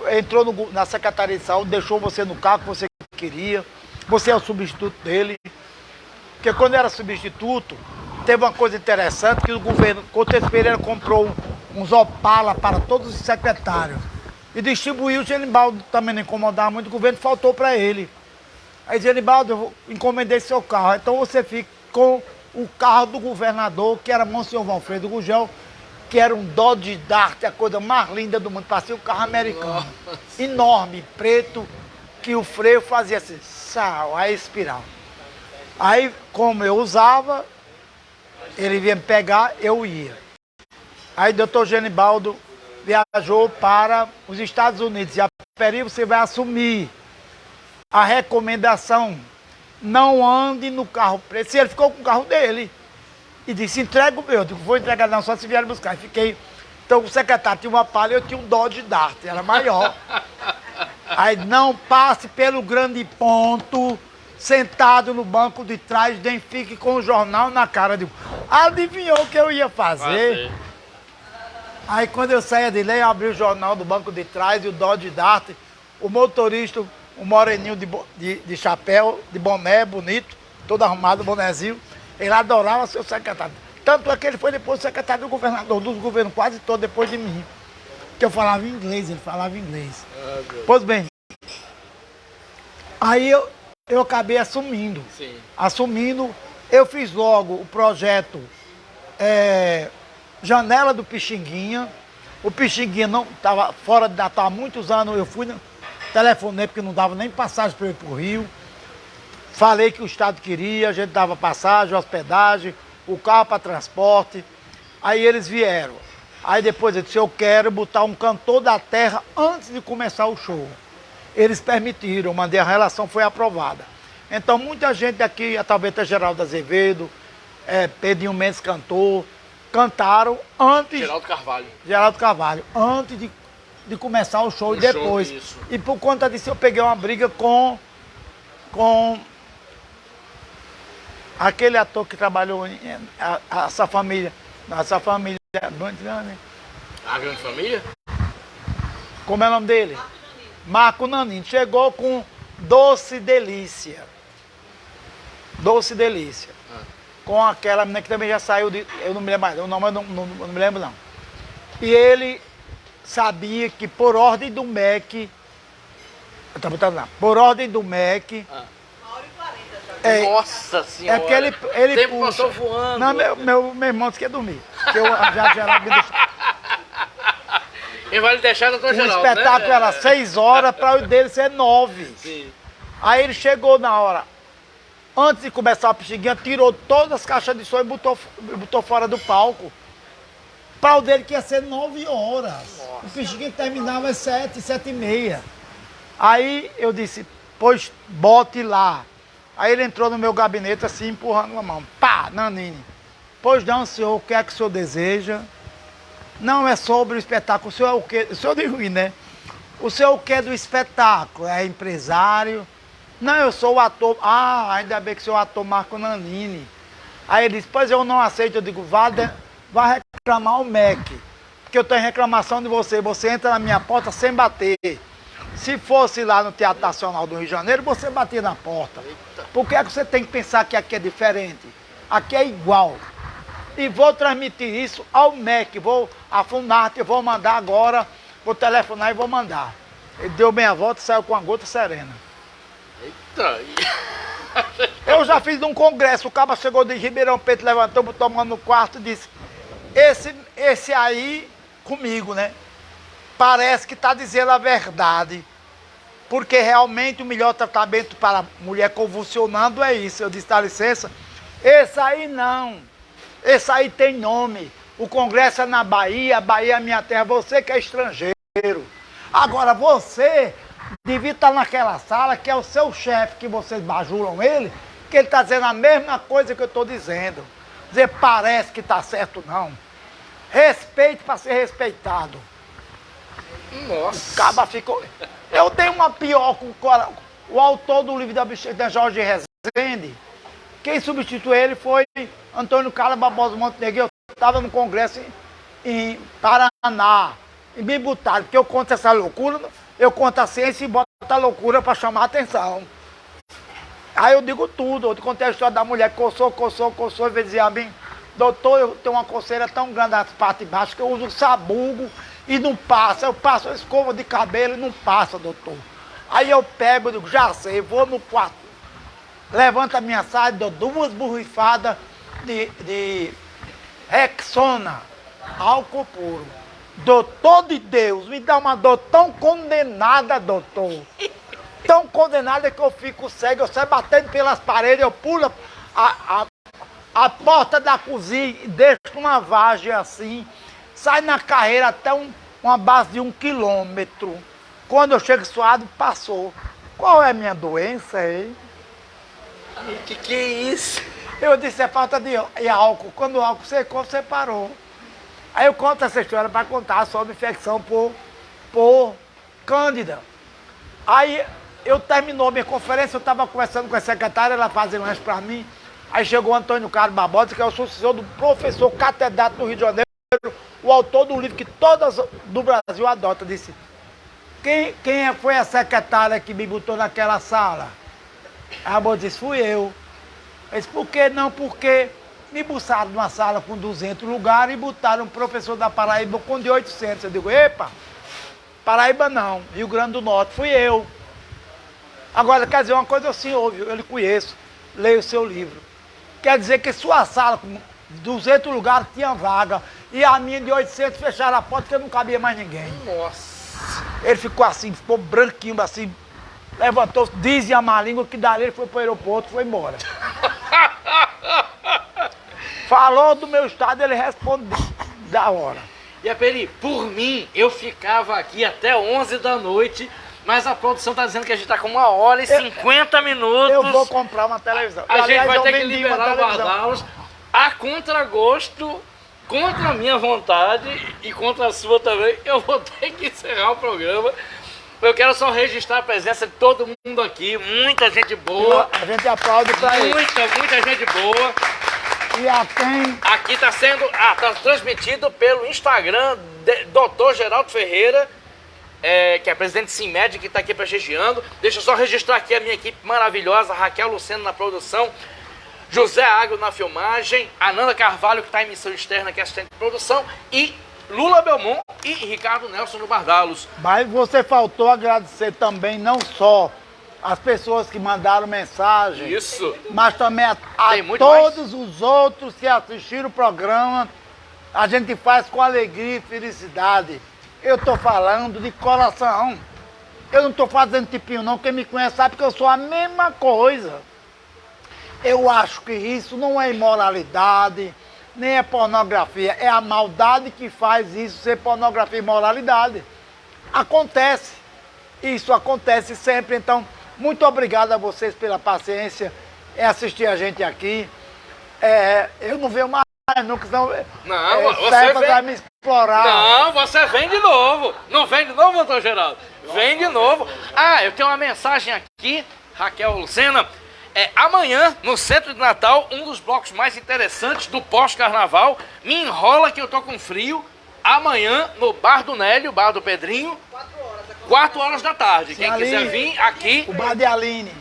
Entrou na Secretaria de Saúde, deixou você no cargo que você queria. Você é o substituto dele. Porque quando era substituto, teve uma coisa interessante, que o governo, Couto Pereira comprou uns Opala para todos os secretários. E distribuiu. O Genibaldo também não incomodava muito, o governo faltou para ele. Aí, Genibaldo, eu encomendei seu carro. Então você fica com o carro do governador, que era Monsenhor Valfredo Gugel, que era um Dodge Dart, a coisa mais linda do mundo. Parecia um carro americano. Nossa. Enorme, preto, que o freio fazia assim, a espiral. Aí, como eu usava, ele vinha me pegar, eu ia. Aí, doutor Genibaldo viajou para os Estados Unidos. E a Peri, você vai assumir a recomendação: não ande no carro preto. Se ele ficou com o carro dele e disse: entrega o meu. Eu digo: vou entregar não, só se vier buscar. E fiquei. Então o secretário tinha uma Palio, eu tinha um Dodge Dart, era maior. Aí: não passe pelo grande ponto, sentado no banco de trás, nem fique com o jornal na cara. Eu digo: adivinhou o que eu ia fazer? Aí quando eu saía de lá, eu abri o jornal do banco de trás e o Dodge Dart, o motorista, um moreninho de chapéu, de boné, bonito, todo arrumado, bonezinho. Ele adorava ser o secretário. Tanto é que ele foi depois o secretário do governador, dos governos quase todos depois de mim. Porque eu falava inglês, ele falava inglês. Pois bem, aí eu acabei assumindo. Sim. Assumindo, eu fiz logo o projeto Janela do Pixinguinha. O Pixinguinha não estava fora de Natal há muitos anos, eu fui... Telefonei porque não dava nem passagem para eu ir para o Rio. Falei que o Estado queria, a gente dava passagem, hospedagem, o carro para transporte. Aí eles vieram. Aí depois eu disse: eu quero botar um cantor da terra antes de começar o show. Eles permitiram, mandei a relação, foi aprovada. Então muita gente aqui, talvez até Geraldo Azevedo, Pedrinho Mendes cantor, cantaram antes... Geraldo Carvalho, antes de começar o show e depois. Show, e por conta disso eu peguei uma briga com aquele ator que trabalhou essa família. A Grande Família? Como é o nome dele? Marco Nanini. Chegou com Doce Delícia. Doce Delícia. Com aquela menina que também já saiu de... Eu não me lembro mais, o nome eu não me lembro não. E ele sabia que por ordem do MEC, eu tô botando lá, por ordem do MEC, nossa senhora! É porque ele o tempo puxa. Passou voando. Não, meu irmão disse que ia dormir. Que eu já me deixou. Ele vai lhe deixar, doutor Geraldo, O espetáculo né? era 6 horas, para o dele ser 9. Sim. Aí ele chegou na hora, antes de começar a Pixinguinha, tirou todas as caixas de som e botou fora do palco. Para o dele que ia ser 9 horas. Nossa. O Pixinguinha terminava às 7, 7h30. Aí eu disse: pois bote lá. Aí ele entrou no meu gabinete assim, empurrando a mão. Pá, Nanini. Pois não, senhor, o que é que o senhor deseja? Não é sobre o espetáculo. O senhor é o quê? O senhor de ruim, né? O senhor é o quê do espetáculo? É empresário? Não, eu sou o ator. Ah, ainda bem que o senhor é o ator Marco Nanini. Aí ele disse, pois eu não aceito. Eu digo, vá reclamar o MEC. Porque eu tenho reclamação de você. Você entra na minha porta sem bater. Se fosse lá no Teatro Nacional do Rio de Janeiro, você batia na porta. Por que é que você tem que pensar que aqui é diferente? Aqui é igual. E vou transmitir isso ao MEC. A Funarte, vou mandar agora, vou telefonar e vou mandar. Ele deu meia volta e saiu com a gota serena. Eita! Eu já fiz um congresso, o cara chegou de Ribeirão Preto, levantou, botou a mão no quarto e disse, esse aí comigo, né? Parece que está dizendo a verdade. Porque realmente o melhor tratamento para a mulher convulsionando é isso. Eu disse, dá licença, esse aí não. Esse aí tem nome. O congresso é na Bahia, a Bahia é minha terra, você que é estrangeiro. Agora você devia estar naquela sala que é o seu chefe, que vocês bajulam ele, que ele está dizendo a mesma coisa que eu estou dizendo. Dizer, parece que está certo, não. Respeite para ser respeitado. Nossa! O caba ficou... Eu dei uma pior com o autor do livro da Bicheta, Jorge Rezende. Quem substituiu ele foi Antônio Carlos Barbosa Montenegro. Eu estava no congresso em Paraná. E me botaram, porque eu conto essa loucura, eu conto a ciência e boto a loucura para chamar a atenção. Aí eu digo tudo, eu contei a história da mulher que coçou, e veio dizer a mim, doutor, eu tenho uma coceira tão grande nas partes baixas que eu uso sabugo e não passa. Eu passo a escova de cabelo e não passa, doutor. Aí eu pego, eu digo, já sei, vou no quarto, levanto a minha saia, dou 2 borrifadas de Rexona, álcool puro. Doutor de Deus, me dá uma dor tão condenada, doutor. Tão condenada que eu fico cego, eu saio batendo pelas paredes, eu pulo a porta da cozinha e deixo uma vagem assim, sai na carreira até uma base de 1 quilômetro. Quando eu chego suado, passou. Qual é a minha doença aí? Que é isso? Eu disse, é falta de álcool. Quando o álcool secou, você parou. Aí eu conto essa história para contar sobre infecção por cândida. Aí eu terminou minha conferência, eu estava conversando com a secretária, ela fazia lanche para mim. Aí chegou o Antônio Carlos Barbosa, que é o sucessor do professor catedrático do Rio de Janeiro, o autor do livro que todas do Brasil adotam. Disse, quem foi a secretária que me botou naquela sala? A Barbosa disse, fui eu. Eu disse, por que não? Porque me buscaram numa sala com 200 lugares e botaram um professor da Paraíba com de 800. Eu digo, epa, Paraíba não, Rio Grande do Norte, fui eu. Agora, quer dizer, uma coisa assim, ouve, eu lhe conheço, leio o seu livro. Quer dizer que sua sala com 200 lugares tinha vaga e a minha de 800 fecharam a porta porque não cabia mais ninguém. Nossa! Ele ficou assim, ficou branquinho assim, levantou-se, dizia a má língua que dali ele foi para o aeroporto e foi embora. Falou do meu estado, ele responde da hora. E a Peri, por mim, eu ficava aqui até 11 da noite, mas a produção tá dizendo que a gente tá com 1h50 minutos. Eu vou comprar uma televisão. A gente vai eu ter que vendi liberar o Bardalos a contragosto, contra a minha vontade e contra a sua também. Eu vou ter que encerrar o programa. Eu quero só registrar a presença de todo mundo aqui, muita gente boa. A gente aplaude pra ele. Muita gente boa. E a quem? Aqui está sendo, tá transmitido pelo Instagram Dr. Geraldo Ferreira, que é presidente do Simmed, que está aqui prestigiando. Deixa eu só registrar aqui a minha equipe maravilhosa, Raquel Luceno na produção, José Agro na filmagem, Ananda Carvalho, que está em missão externa, que é assistente de produção, e Lula Belmont e Ricardo Nelson no Bardalos. Mas você faltou agradecer também, não só as pessoas que mandaram mensagem, Isso. mas também a todos os outros que assistiram o programa. A gente faz com alegria e felicidade. Eu estou falando de coração. Eu não estou fazendo tipinho não, quem me conhece sabe que eu sou a mesma coisa. Eu acho que isso não é imoralidade, nem é pornografia, é a maldade que faz isso ser pornografia e imoralidade. Acontece, isso acontece sempre, então muito obrigado a vocês pela paciência é assistir a gente aqui. Eu não venho mais nunca, senão Não, você Cefas vem... vai me explorar. Não, você vem de novo. Não vem de novo, doutor Geraldo? Vem de novo. Ah, eu tenho uma mensagem aqui, Raquel Lucena. Amanhã, no Centro de Natal, um dos blocos mais interessantes do pós-carnaval. Me enrola que eu tô com frio. Amanhã, no Bar do Nélio, Bar do Pedrinho. 4 horas da tarde. Quem ali, quiser vir aqui. O bar de Aline.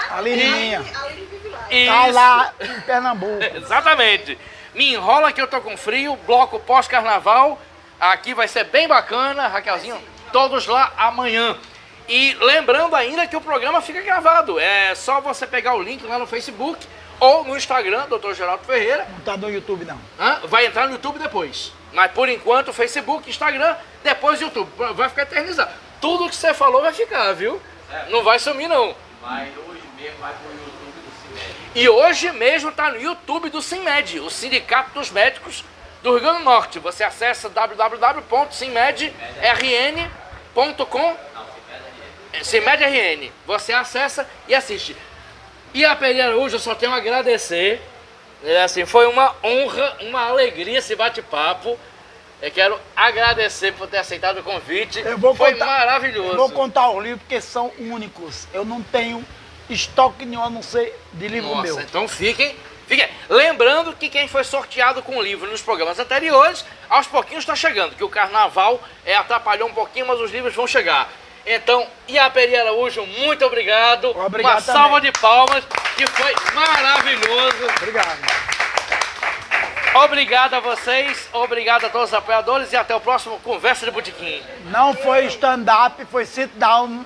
Aline minha. Tá Isso. lá em Pernambuco. Exatamente. Me enrola que eu tô com frio. Bloco pós-carnaval. Aqui vai ser bem bacana, Raquelzinho. Todos lá amanhã. E lembrando ainda que o programa fica gravado. É só você pegar o link lá no Facebook ou no Instagram, Dr. Geraldo Ferreira. Não tá no YouTube, não. Vai entrar no YouTube depois. Mas por enquanto, Facebook, Instagram, depois YouTube. Vai ficar eternizado. Tudo que você falou vai ficar, viu? Não vai sumir, não. Mas hoje mesmo vai pro YouTube do CIMED. E hoje mesmo tá no YouTube do CIMED, o Sindicato dos Médicos do Rio Grande do Norte. Você acessa www.cimedrn.com. CIMED-RN. Você acessa e assiste. E a Peri Araújo, eu só tenho a agradecer. Assim, foi uma honra, uma alegria esse bate-papo. Eu quero agradecer por ter aceitado o convite. Foi maravilhoso. Eu vou contar os livros porque são únicos. Eu não tenho estoque nenhum a não ser de livro meu. Então fiquem. Lembrando que quem foi sorteado com o livro nos programas anteriores, aos pouquinhos está chegando. Que o carnaval atrapalhou um pouquinho, mas os livros vão chegar. Então, Iaperi Araújo, muito obrigado. Obrigado. Uma salva de palmas, que foi maravilhoso. Obrigado. Obrigado a vocês, obrigado a todos os apoiadores e até o próximo Conversa de Botequim. Não foi stand-up, foi sit-down.